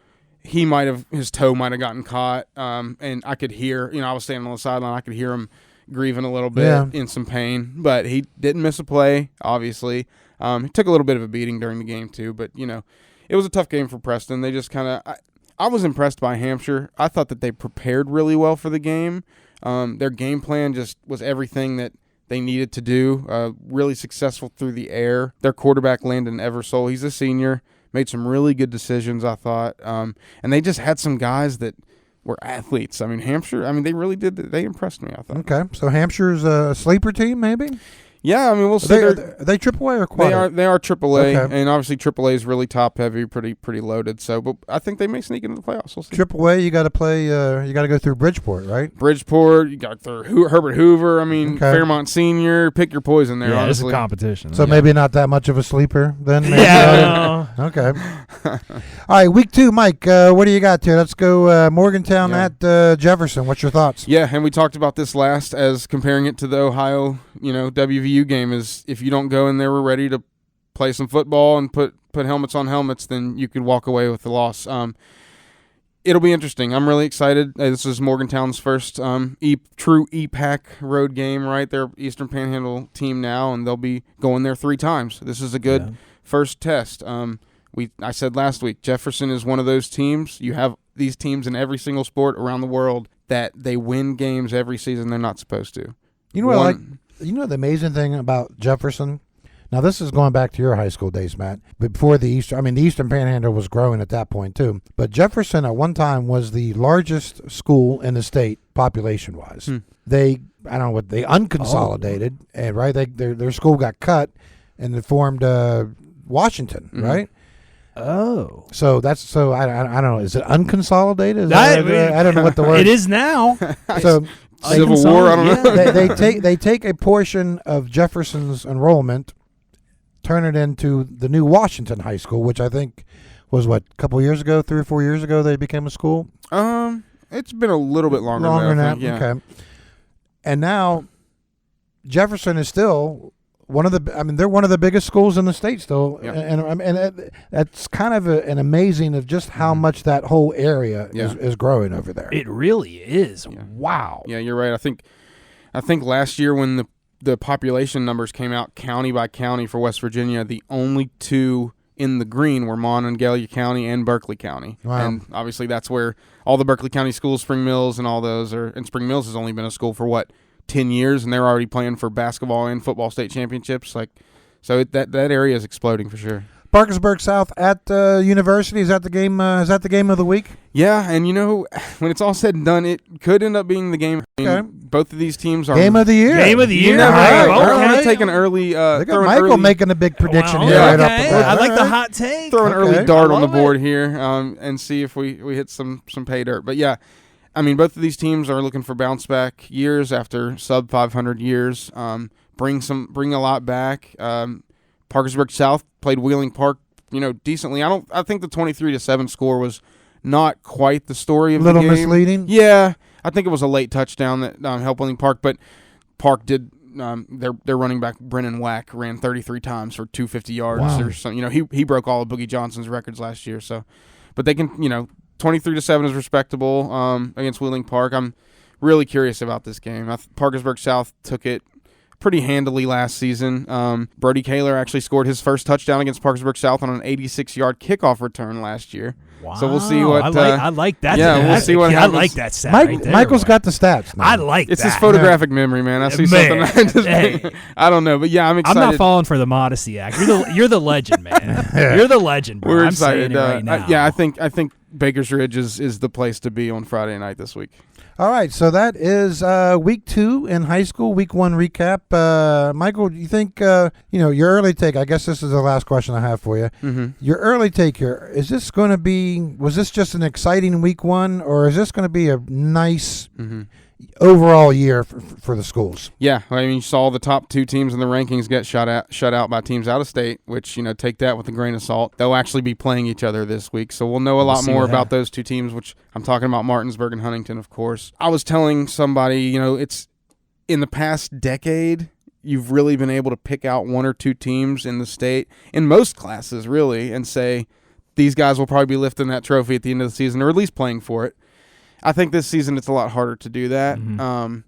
his toe might have gotten caught, and I could hear, I was standing on the sideline, I could hear him grieving a little bit in some pain, but he didn't miss a play, obviously. He took a little bit of a beating during the game too, but it was a tough game for Preston. They just kind of, I was impressed by Hampshire. I thought that they prepared really well for the game. Their game plan just was everything that they needed to do. Really successful through the air. Their quarterback, Landon Eversole, he's a senior, made some really good decisions, I thought. And they just had some guys that were athletes. I mean, Hampshire, they really did. They impressed me, I thought. Okay, so Hampshire's a sleeper team, maybe? Yeah, we'll see. Are they AAA or quad? They are AAA, Okay. and obviously AAA is really top heavy, pretty loaded. So, but I think they may sneak into the playoffs. We'll see. AAA, you got to play. You got to go through Bridgeport, right? Bridgeport, you got Herbert Hoover. Fairmont Senior. Pick your poison there. Yeah, honestly, it's a competition. So maybe not that much of a sleeper then. Maybe. Yeah. Okay. All right, week 2, Mike. What do you got here? Let's go Morgantown at Jefferson. What's your thoughts? Yeah, and we talked about this last as comparing it to the Ohio, WVU game. Is if you don't go in there, we're ready to play some football and put helmets on helmets, then you could walk away with the loss. It'll be interesting. I'm really excited. This is Morgantown's first true EPAC road game, right? They're Eastern Panhandle team now, and they'll be going there 3 times. This is a good first test. I said last week, Jefferson is one of those teams. You have these teams in every single sport around the world that they win games every season they're not supposed to. You know what I like? You know the amazing thing about Jefferson? Now, this is going back to your high school days, Matt. Before the Eastern Panhandle was growing at that point, too. But Jefferson, at one time, was the largest school in the state, population-wise. They unconsolidated, and right, their school got cut, and it formed Washington, right? Oh. So I don't know. Is it unconsolidated? I don't know what the word. It is now. So Civil War. I don't know. they take a portion of Jefferson's enrollment, turn it into the new Washington High School, which I think was a couple years ago, 3 or 4 years ago, they became a school. It's been a little bit longer than that. Okay. And now Jefferson is still they're one of the biggest schools in the state still, Yep. and that's kind of an amazing of just how much that whole area is growing over there. It really is. Yeah. Wow. Yeah, you're right. I think last year when the population numbers came out county by county for West Virginia, the only two in the green were Monongalia County and Berkeley County. Wow. And obviously that's where all the Berkeley County schools, Spring Mills and all those are. And Spring Mills has only been a school for 10 years, and they're already playing for basketball and football state championships. So that area is exploding for sure. Parkersburg South at University, is that the game? Is that the game of the week? Yeah, and when it's all said and done, it could end up being the game. I mean, Okay. both of these teams are Game of the year. Game of the You year. never All know. right, I don't want okay. to take an early. Look at throw an Michael early, making a big prediction Well, here right off okay. the bat. I like All the right. hot take. throw an early Okay. dart I on the love it. board here, and see if we hit some pay dirt. But yeah, I mean, both of these teams are looking for bounce back years after sub 500 years. Bring a lot back. Parkersburg South played Wheeling Park, decently. I think the 23-7 score was not quite the story of A little the game. misleading. Yeah, I think it was a late touchdown that helped Wheeling Park, but Park did. Their running back Brennan Wack ran 33 times for 250 yards Wow. or something. He broke all of Boogie Johnson's records last year. So, but they can 23-7 is respectable against Wheeling Park. I'm really curious about this game. Parkersburg South took it pretty handily last season. Brody Kaler actually scored his first touchdown against Parkersburg South on an 86-yard kickoff return last year. Wow. So we'll see what. I like that. yeah, we'll see what I happens. like that stat. right there, Michael's boy. got the stats now. I like It's that. his photographic memory, man. I see Man, something. hey. I don't know, but yeah, I'm I'm excited. not falling for the modesty act. You're the legend, man. You're the legend, bro. We're I'm excited. saying it right now. Yeah, I think Baker's Ridge is the place to be on Friday night this week. All right, so that is week 2 in high school, week 1 recap. Michael, do you think, your early take, I guess this is the last question I have for you. Mm-hmm. Your early take here, was this just an exciting week 1, or is this going to be a nice Mm-hmm. overall year for the schools? Yeah, I mean, you saw the top 2 teams in the rankings get shut out by teams out of state, which, take that with a grain of salt. They'll actually be playing each other this week, so we'll know a lot see more what about happens. those 2 teams, which I'm talking about Martinsburg and Huntington, of course. I was telling somebody, it's in the past decade, you've really been able to pick out 1 or 2 teams in the state, in most classes, really, and say, these guys will probably be lifting that trophy at the end of the season, or at least playing for it. I think this season it's a lot harder to do that. Mhm.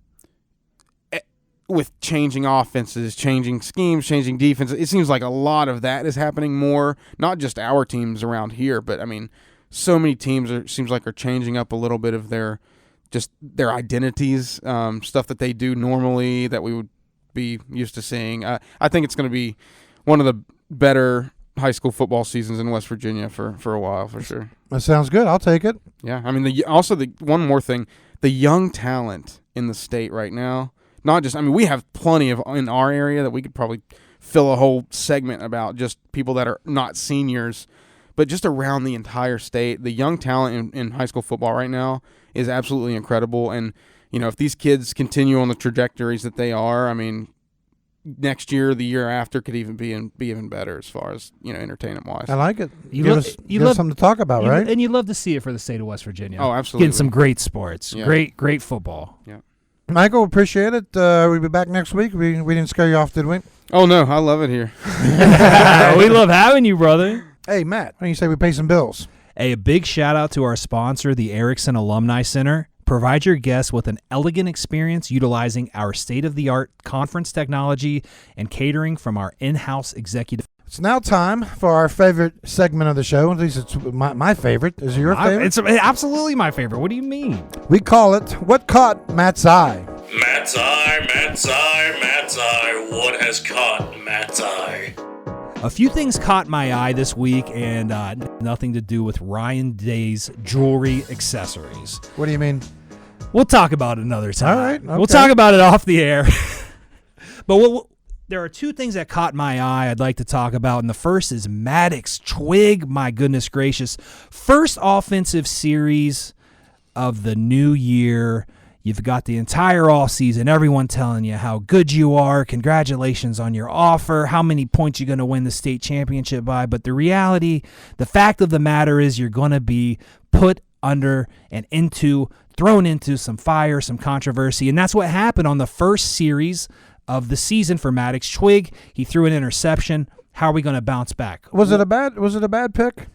With changing offenses, changing schemes, changing defenses, it seems like a lot of that is happening more, not just our teams around here, but I mean, so many teams are changing up a little bit of their identities, stuff that they do normally that we would be used to seeing. I think it's going to be one of the better high school football seasons in West Virginia for a while, for sure. That sounds good. I'll take it. Yeah, I mean, the one more thing, the young talent in the state right now, we have plenty of in our area that we could probably fill a whole segment about just people that are not seniors, but just around the entire state, the young talent in high school football right now is absolutely incredible. And, if these kids continue on the trajectories that they are, I mean, next year, the year after could even be even better as far as entertainment wise. I like it. You Give lo- us you give us love- something to talk about, right? And you love to see it for the state of West Virginia. Oh, absolutely. Getting some great sports, Yeah. great football. Michael, appreciate it. We'll be back next week. We didn't scare you off, did we? Oh no, I love it here. We love having you, brother. Hey, Matt, why don't you say we pay some bills? Hey, a big shout out to our sponsor, the Erickson Alumni Center. Provide your guests with an elegant experience utilizing our state-of-the-art conference technology and catering from our in-house executive. It's now time for our favorite segment of the show. At least it's my favorite. Is it your favorite? It's absolutely my favorite. What do you mean? We call it What Caught Matt's Eye. Matt's eye, Matt's eye, Matt's eye. What has caught Matt's eye? A few things caught my eye this week, and nothing to do with Ryan Day's jewelry accessories. What do you mean? We'll talk about it another time. All right, We'll okay. talk about it off the air. But there are 2 things that caught my eye I'd like to talk about, and the first is Maddox Twig. My goodness gracious. First offensive series of the new year. You've got the entire offseason, everyone telling you how good you are. Congratulations on your offer. How many points you're going to win the state championship by. But the reality, the fact of the matter is you're going to be put under and thrown into some fire, some controversy. And that's what happened on the first series of the season for Maddox Twig. He threw an interception. How are we going to bounce back? Was it a bad pick?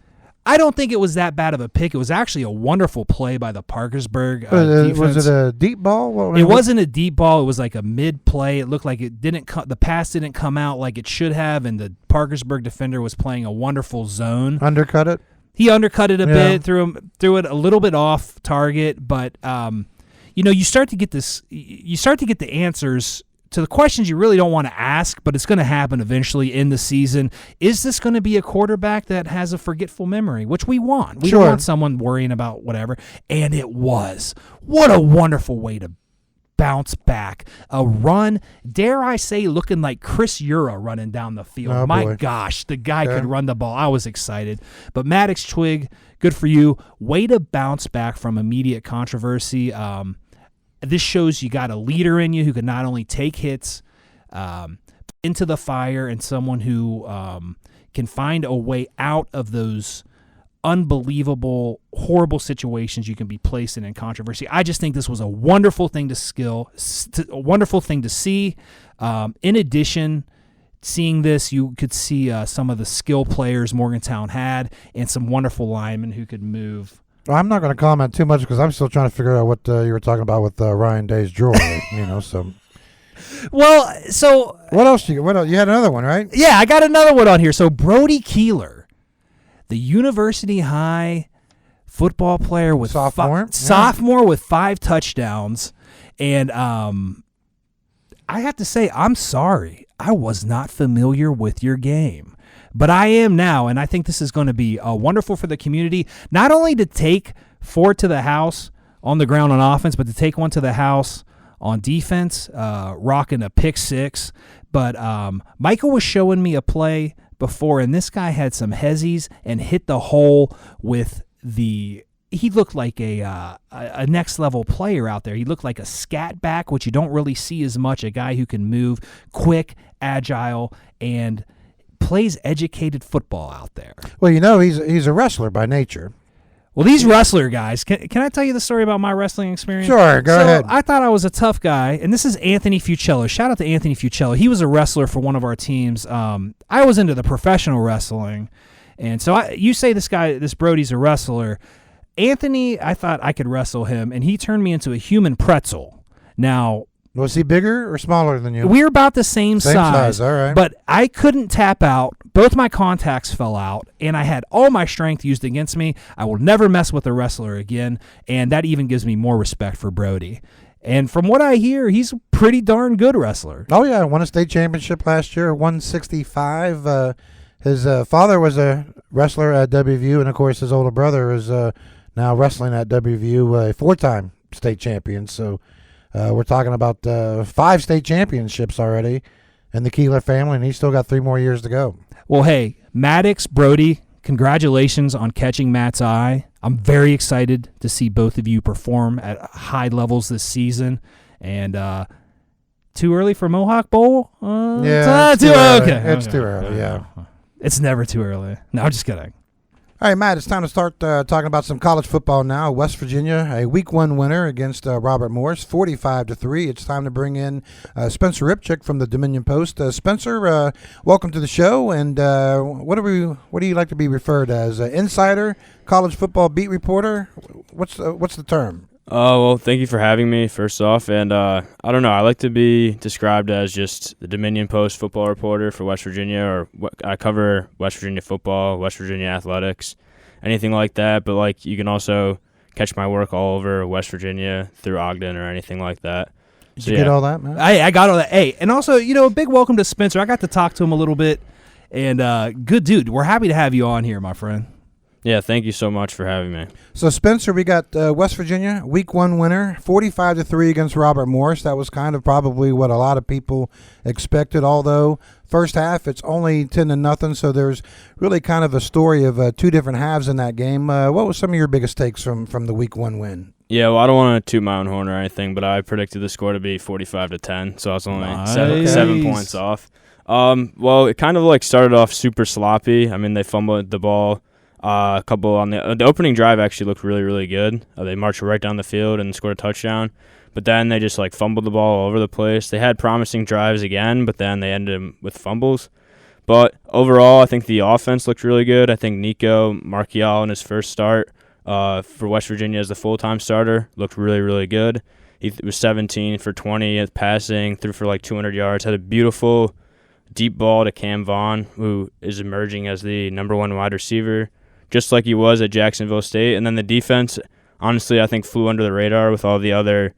I don't think it was that bad of a pick. It was actually a wonderful play by the Parkersburg defense. Was it a deep ball? It wasn't a deep ball. It was like a mid play. It looked like it didn't. The pass didn't come out like it should have, and the Parkersburg defender was playing a wonderful zone. Undercut it. He undercut it a bit, threw it a little bit off target, but you start to get this. You start to get the answers to the questions you really don't want to ask, but it's going to happen eventually in the season. Is this going to be a quarterback that has a forgetful memory, which we want? We don't want someone worrying about whatever. And it was. What a wonderful way to bounce back. A run, dare I say, looking like Chris Ura running down the field. Oh, My boy. gosh, the guy could run the ball. I was excited. But Maddox Twig, good for you. Way to bounce back from immediate controversy. This shows you got a leader in you who can not only take hits into the fire and someone who can find a way out of those unbelievable, horrible situations you can be placed in controversy. I just think this was a wonderful thing a wonderful thing to see. In addition, seeing this, you could see some of the skill players Morgantown had and some wonderful linemen who could move. Well, I'm not going to comment too much because I'm still trying to figure out what you were talking about with Ryan Day's drawer. So. Well, so what else you had another one, right? Yeah, I got another one on here. So Brody Keeler, the University High football player with sophomore with 5 touchdowns, and I have to say, I'm sorry, I was not familiar with your game. But I am now, and I think this is going to be wonderful for the community, not only to take 4 to the house on the ground on offense, but to take 1 to the house on defense, rocking a pick 6. But Michael was showing me a play before, and this guy had some hezzies and hit the hole with he looked like a next-level player out there. He looked like a scat back, which you don't really see as much, a guy who can move quick, agile, and plays educated football out there. Well, he's a wrestler by nature. Well, these wrestler guys, can I tell you the story about my wrestling experience? Sure, go ahead. I thought I was a tough guy, and this is Anthony Fucello. Shout out to Anthony Fucello. He was a wrestler for one of our teams. I was into the professional wrestling, and so you say this Brody's a wrestler. Anthony, I thought I could wrestle him, and he turned me into a human pretzel. Now, was he bigger or smaller than you? We're about the same size. All right. But I couldn't tap out. Both my contacts fell out, and I had all my strength used against me. I will never mess with a wrestler again, and that even gives me more respect for Brody. And from what I hear, he's a pretty darn good wrestler. Oh, yeah. Won a state championship last year, 165. His father was a wrestler at WVU, and, of course, his older brother is now wrestling at WVU, a 4-time state champion. So we're talking about 5 state championships already in the Keeler family, and he's still got 3 more years to go. Well, hey, Maddox, Brody, congratulations on catching Matt's eye. I'm very excited to see both of you perform at high levels this season. And too early for Mohawk Bowl? It's too early. It's too early, yeah. It's never too early. No, I'm just kidding. All right, Matt, it's time to start talking about some college football now. West Virginia, a Week 1 winner against Robert Morris, 45-3. It's time to bring in Spencer Ripchick from the Dominion Post. Spencer, welcome to the show. And what do you like to be referred as? Insider, college football beat reporter? What's the term? Well, thank you for having me, first off. And I don't know, I like to be described as just the Dominion Post football reporter for West Virginia, or I cover West Virginia football, West Virginia athletics, anything like that. But, like, you can also catch my work all over West Virginia through Ogden or anything like that. Did you get all that, man? I got all that. Hey, and also, a big welcome to Spencer. I got to talk to him a little bit, and good dude. We're happy to have you on here, my friend. Yeah, thank you so much for having me. So, Spencer, we got West Virginia, Week 1 winner, 45-3 against Robert Morris. That was kind of probably what a lot of people expected, although first half it's only 10-0, so there's really kind of a story of 2 different halves in that game. What was some of your biggest takes from the Week 1 win? Yeah, well, I don't want to toot my own horn or anything, but I predicted the score to be 45-10, so I was only seven points off. Well, it kind of started off super sloppy. I mean, they fumbled the ball. A couple on the opening drive actually looked really, really good. They marched right down the field and scored a touchdown. but then they just like fumbled the ball all over the place. They had promising drives again, but then they ended with fumbles. But overall, I think the offense looked really good. I think Nico Marchial in his first start for West Virginia as the full-time starter looked really, really good. He was 17 for 20 at passing, threw for like 200 yards, had a beautiful deep ball to Cam Vaughn, who is emerging as the number one wide receiver, just like he was at Jacksonville State. And then the defense, honestly, I think flew under the radar with all the other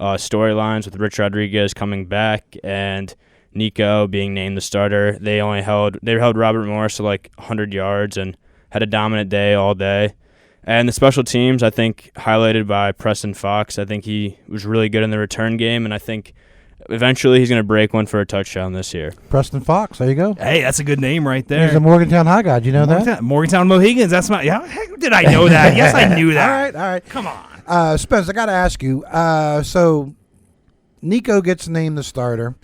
storylines with Rich Rodriguez coming back and Nico being named the starter. They held Robert Morris to like 100 yards and had a dominant day all day. And the special teams, I think, highlighted by Preston Fox. I think he was really good in the return game, and I think eventually he's going to break one for a touchdown this year. Preston Fox, there you go. Hey, that's a good name right there. He's a Morgantown High guy. Do you know that? Morgantown Mohegans. That's my. How did I know that? Yes, I knew that. All right. Come on. Spence, I got to ask you. So Nico gets named the starter.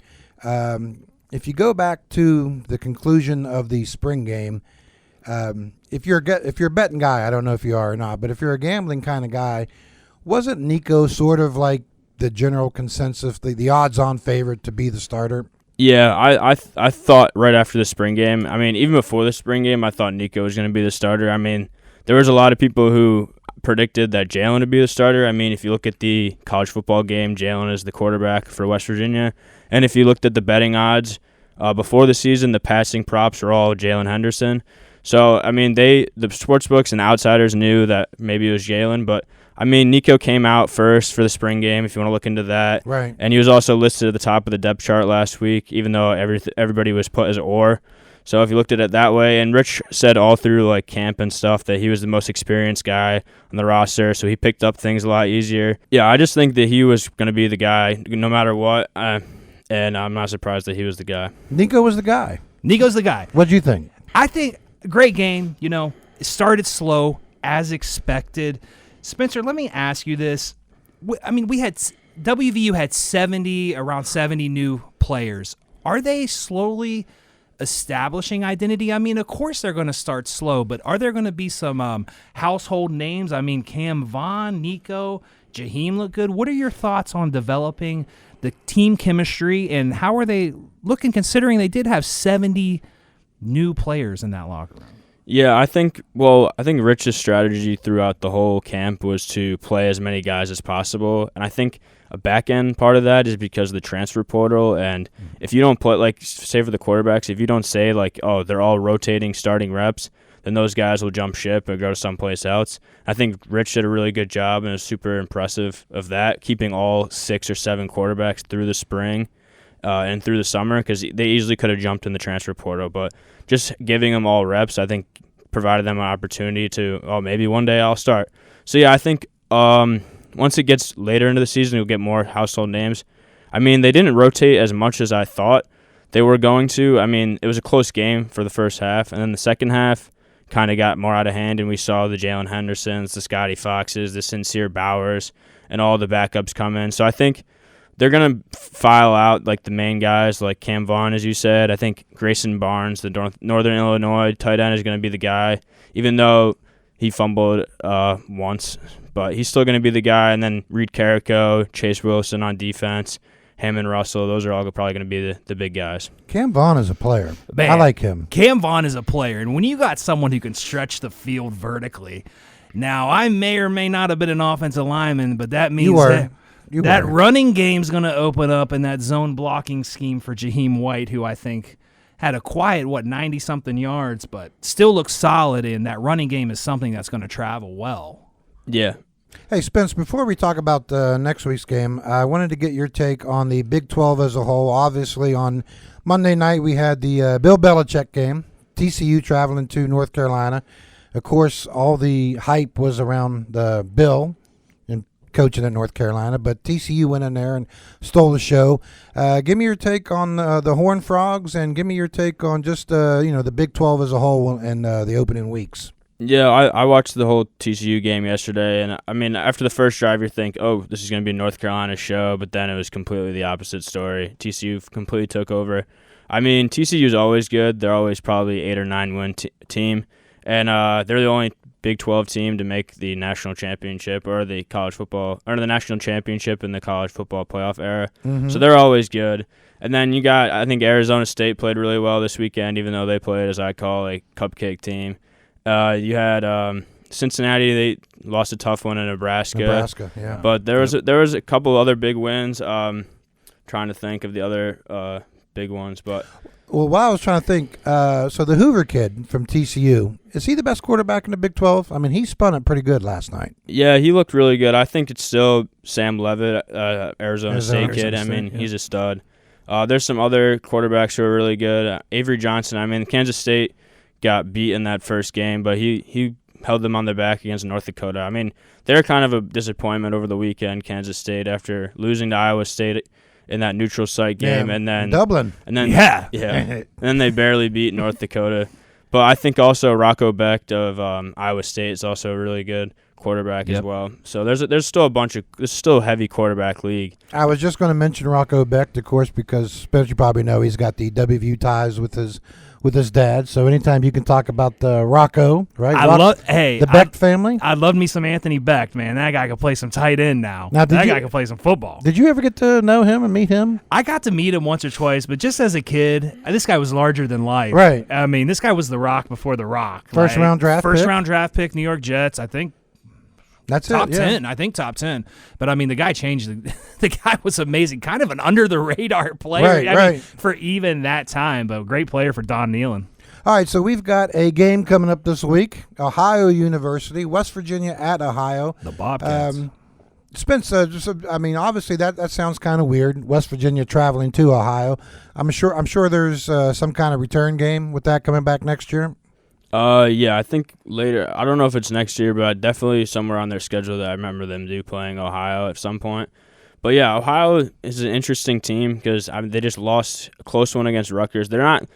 If you go back to the conclusion of the spring game, if you're a betting guy, I don't know if you are or not, but if you're a gambling kind of guy, wasn't Nico sort of like the general consensus, the odds-on favorite to be the starter? Yeah, I thought right after the spring game, I mean, even before the spring game, I thought Nico was going to be the starter. I mean, there was a lot of people who predicted that Jalen would be the starter. I mean, if you look at the college football game, Jalen is the quarterback for West Virginia. And if you looked at the betting odds before the season, the passing props were all Jalen Henderson. So, I mean, the sportsbooks and outsiders knew that maybe it was Jalen, but, I mean, Nico came out first for the spring game, if you want to look into that. Right. And he was also listed at the top of the depth chart last week, even though everybody was put as Orr. So if you looked at it that way, and Rich said all through like camp and stuff that he was the most experienced guy on the roster, so he picked up things a lot easier. Yeah, I just think that he was going to be the guy no matter what, and I'm not surprised that he was the guy. Nico was the guy. Nico's the guy. What'd you think? I think great game. You know, it started slow as expected. Spencer, let me ask you this. I mean, WVU had around 70 new players. Are they slowly establishing identity? I mean, of course they're going to start slow, but are there going to be some household names? I mean, Cam Vaughn, Nico, Jaheim look good. What are your thoughts on developing the team chemistry, and how are they looking considering they did have 70 new players in that locker room? Yeah, I think Rich's strategy throughout the whole camp was to play as many guys as possible, and I think a back end part of that is because of the transfer portal. And if you don't play, like, say for the quarterbacks, if you don't say like, oh, they're all rotating starting reps, then those guys will jump ship and go to someplace else. I think Rich did a really good job and was super impressive of that, keeping all 6 or 7 quarterbacks through the spring and through the summer, because they easily could have jumped in the transfer portal. But just giving them all reps, I think, provided them an opportunity to, oh, maybe one day I'll start. So, yeah, I think once it gets later into the season, you'll get more household names. I mean, they didn't rotate as much as I thought they were going to. I mean, it was a close game for the first half, and then the second half kind of got more out of hand, and we saw the Jalen Hendersons, the Scotty Foxes, the Sincere Bowers, and all the backups come in. So I think they're going to file out like the main guys, like Cam Vaughn, as you said. I think Grayson Barnes, the Northern Illinois tight end, is going to be the guy, even though he fumbled once. But he's still going to be the guy. And then Reed Carrico, Chase Wilson on defense, Hammond Russell, those are all probably going to be the big guys. Cam Vaughn is a player. Man, I like him. Cam Vaughn is a player. And when you got someone who can stretch the field vertically, now I may or may not have been an offensive lineman, but that means that running game's going to open up in that zone blocking scheme for Jaheim White, who I think had a quiet, 90-something yards, but still looks solid, and that running game is something that's going to travel well. Yeah. Hey, Spence, before we talk about next week's game, I wanted to get your take on the Big 12 as a whole. Obviously, on Monday night, we had the Bill Belichick game, TCU traveling to North Carolina. Of course, all the hype was around Bill and coaching at North Carolina, but TCU went in there and stole the show. Give me your take on the Horned Frogs, and give me your take on just the Big 12 as a whole and the opening weeks. Yeah, I watched the whole TCU game yesterday, and I mean, after the first drive, you think, oh, this is going to be a North Carolina show, but then it was completely the opposite story. TCU completely took over. I mean, TCU is always good. They're always probably 8 or 9 win team, and they're the only Big 12 team to make the national championship or the college football or the national championship in the college football playoff era. So they're always good. And then you got, I think Arizona State played really well this weekend, even though they played, as I call, a cupcake team. You had Cincinnati, they lost a tough one in Nebraska. Yeah. But there was a couple other big wins. Trying to think of the other big ones, but Well, while I was trying to think, so the Hoover kid from TCU, is he the best quarterback in the Big 12? I mean, he spun it pretty good last night. yeah, he looked really good. I think it's still Sam Levitt, Arizona State kid. Arizona I mean, State, yeah. he's a stud. There's some other quarterbacks who are really good. Avery Johnson, I mean, Kansas State got beat in that first game, but he held them on their back against North Dakota. I mean, they're kind of a disappointment over the weekend, Kansas State, after losing to Iowa State in that neutral site game, and then Dublin. and then Yeah. and then they barely beat North Dakota. But I think also Rocco Becht of Iowa State is also a really good quarterback as well. So there's still there's still a heavy quarterback league. I was just going to mention Rocco Becht, of course, because Spencer, you probably know he's got the WVU ties with his dad. So anytime you can talk about Rocco, right? The Becht family. I love me some Anthony Becht, man. That guy can play some tight end now. That guy can play some football. Did you ever get to know him and meet him? I got to meet him once or twice, but just as a kid, this guy was larger than life. Right. I mean, this guy was the Rock before the Rock. First round draft pick, New York Jets. I think that's top it. Yeah. 10. I think top 10. But I mean, the guy changed. The guy was amazing. Kind of an under the radar player. I mean, for even that time, but great player for Don Nealon. All right, so we've got a game coming up this week. Ohio University, West Virginia at Ohio. The Bobcats. Spence, obviously that sounds kind of weird. West Virginia traveling to Ohio. I'm sure there's some kind of return game with that coming back next year. Yeah, I think later. I don't know if it's next year, but definitely somewhere on their schedule that I remember them playing Ohio at some point. But yeah, Ohio is an interesting team because they just lost a close one against Rutgers. They're not.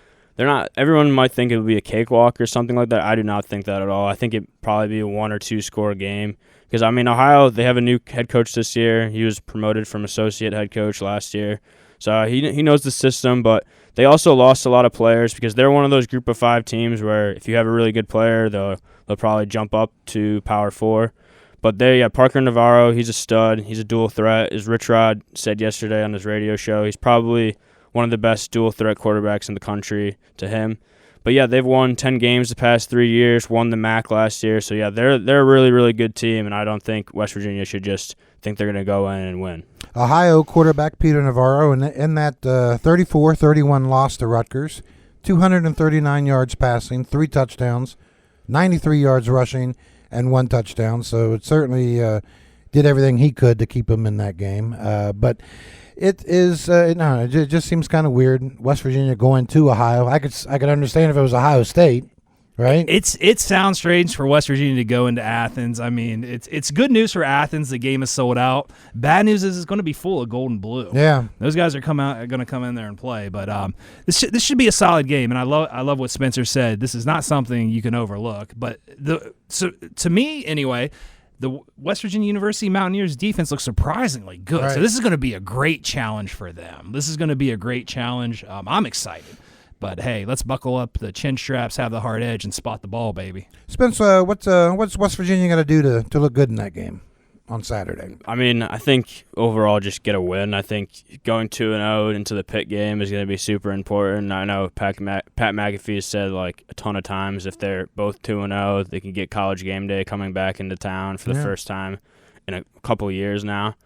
Everyone might think it would be a cakewalk or something like that. I do not think that at all. I think it'd probably be a 1 or 2 score game because I mean Ohio. They have a new head coach this year. He was promoted from associate head coach last year, so he knows the system. But they also lost a lot of players because they're one of those Group of 5 teams where if you have a really good player, they'll probably jump up to Power 4. But Parker Navarro. He's a stud. He's a dual threat. As Rich Rod said yesterday on his radio show, he's probably one of the best dual-threat quarterbacks in the country to him. But, yeah, they've won 10 games the past 3 years, won the MAC last year. So, yeah, they're a really, really good team, and I don't think West Virginia should just think they're going to go in and win. Ohio quarterback Peter Navarro, in that 34-31 loss to Rutgers, 239 yards passing, 3 touchdowns, 93 yards rushing, and 1 touchdown. So it certainly did everything he could to keep him in that game. But it is it just seems kind of weird. West Virginia going to Ohio. I could understand if it was Ohio State, right? It sounds strange for West Virginia to go into Athens. I mean, it's good news for Athens. The game is sold out. Bad news is it's going to be full of gold and blue. Yeah, those guys are going to come in there and play. But this should be a solid game. And I love what Spencer said. This is not something you can overlook. But so to me anyway, the West Virginia University Mountaineers defense looks surprisingly good. Right. So this is going to be a great challenge for them. This is going to be a great challenge. I'm excited. But, hey, let's buckle up the chin straps, have the hard edge, and spot the ball, baby. Spence, what's West Virginia got to do to look good in that game on Saturday? I mean, I think overall just get a win. I think going 2-0 into the Pitt game is going to be super important. I know Pat McAfee has said like a ton of times if they're both 2-0, they can get College Game Day coming back into town for the first time in a couple of years now.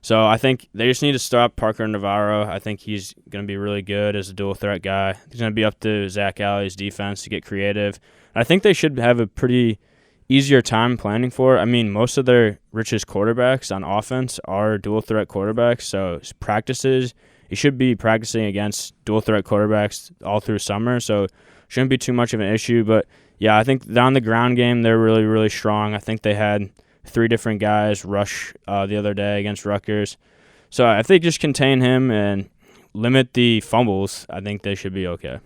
So I think they just need to stop Parker Navarro. I think he's going to be really good as a dual threat guy. He's going to be up to Zach Alley's defense to get creative. I think they should have a pretty easier time planning for it. I mean, most of their richest quarterbacks on offense are dual threat quarterbacks. So practices, you should be practicing against dual threat quarterbacks all through summer. So shouldn't be too much of an issue. But yeah, I think on the ground game, they're really, really strong. I think they had 3 different guys rush the other day against Rutgers. So if they just contain him and limit the fumbles, I think they should be okay.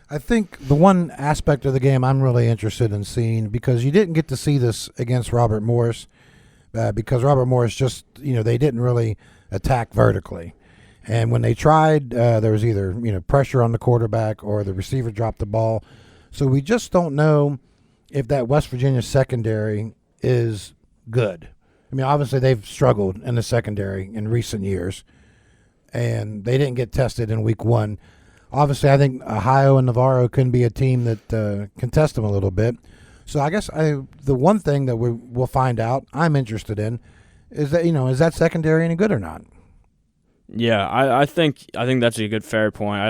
I think the one aspect of the game I'm really interested in seeing, because you didn't get to see this against Robert Morris, because Robert Morris just, they didn't really attack vertically. And when they tried, there was either, pressure on the quarterback or the receiver dropped the ball. So we just don't know if that West Virginia secondary is good. I mean, obviously they've struggled in the secondary in recent years, and they didn't get tested in week 1. Obviously, I think Ohio and Navarro can be a team that can test them a little bit. So I guess the one thing that we'll find out, I'm interested in, is that, is that secondary any good or not? Yeah, I think that's a good fair point.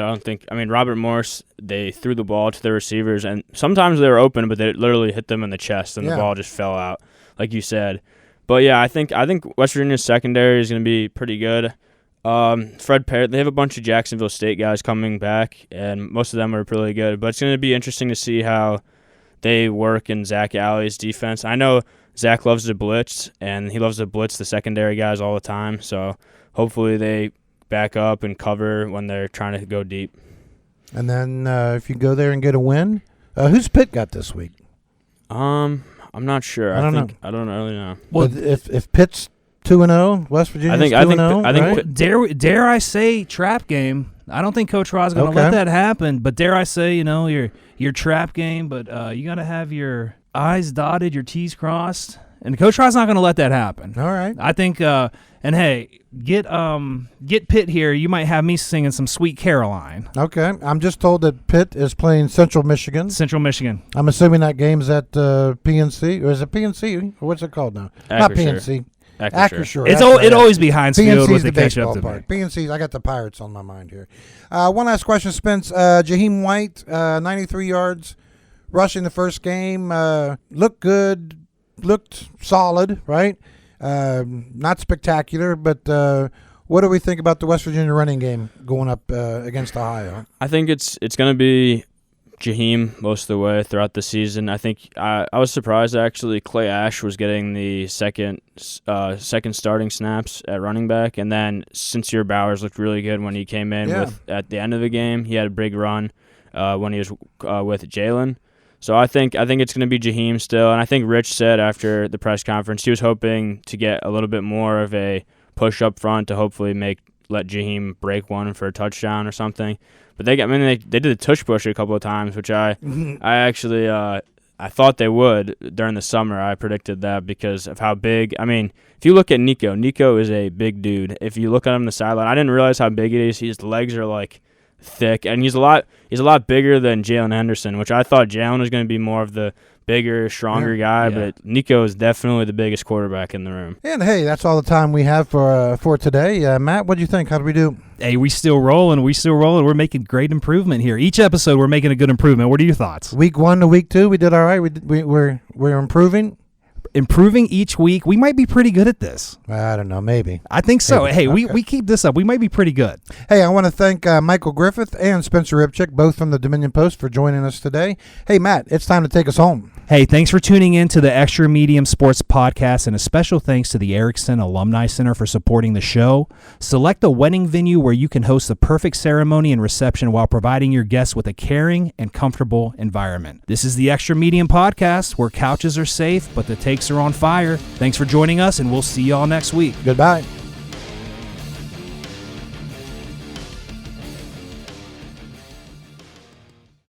Robert Morse, they threw the ball to the receivers, and sometimes they were open, but they literally hit them in the chest, and the ball just fell out, like you said. But yeah, I think West Virginia's secondary is going to be pretty good. Fred Parrott, they have a bunch of Jacksonville State guys coming back, and most of them are really good. But it's going to be interesting to see how they work in Zach Alley's defense. I know Zach loves to blitz, and he loves to blitz the secondary guys all the time. So hopefully they back up and cover when they're trying to go deep. And then if you go there and get a win, who's Pitt got this week? I'm not sure. I don't really know. Well, if Pitt's 2-0, West Virginia's 2-0. I think right? Dare I say trap game? I don't think Coach Rod's going to let that happen. But dare I say, your trap game? But you got to have your I's dotted, your T's crossed, and Coach Rod's not going to let that happen. All right. I think. And hey, get Pitt here. You might have me singing some Sweet Caroline. Okay. I'm just told that Pitt is playing Central Michigan. Central Michigan. I'm assuming that game's at PNC. Or is it PNC? Or what's it called now? Not PNC. Acrisure. It'd always be Heinz Field PNC's with the the catch up baseball to park. me. PNC, I got the Pirates on my mind here. One last question, Spence. Jaheim White, 93 yards, rushing the first game. Looked good, looked solid, right? Not spectacular, but what do we think about the West Virginia running game going up against Ohio? I think it's going to be Jaheim most of the way throughout the season. I think I was surprised actually Clay Ash was getting the second starting snaps at running back, and then Sincere Bowers looked really good when he came in at the end of the game. He had a big run when he was with Jalen. So I think it's going to be Jaheim still, and I think Rich said after the press conference he was hoping to get a little bit more of a push up front to hopefully let Jaheim break one for a touchdown or something. But they did the tush push a couple of times, which I actually I thought they would during the summer. I predicted that because of how big. I mean, if you look at Nico is a big dude. If you look at him on the sideline, I didn't realize how big it is. His legs are like thick, and he's a lot bigger than Jalen Henderson, which I thought Jalen was going to be more of the bigger, stronger guy, but Nico is definitely the biggest quarterback in the room. And hey, that's all the time we have for today. Matt, what do you think? How do we do? Hey, we still rolling. We're making great improvement here. Each episode, we're making a good improvement. What are your thoughts? Week 1 to week 2, we did all right. We're improving. Improving each week. We might be pretty good at this. I don't know, maybe. I think so. Maybe. Hey, Okay. we keep this up. We might be pretty good. Hey, I want to thank Michael Griffith and Spencer Ripchick, both from the Dominion Post, for joining us today. Hey, Matt, it's time to take us home. Hey, thanks for tuning in to the Extra Medium Sports Podcast, and a special thanks to the Erickson Alumni Center for supporting the show. Select a wedding venue where you can host the perfect ceremony and reception while providing your guests with a caring and comfortable environment. This is the Extra Medium Podcast, where couches are safe, but the takes are on fire. Thanks for joining us, and we'll see y'all next week. Goodbye.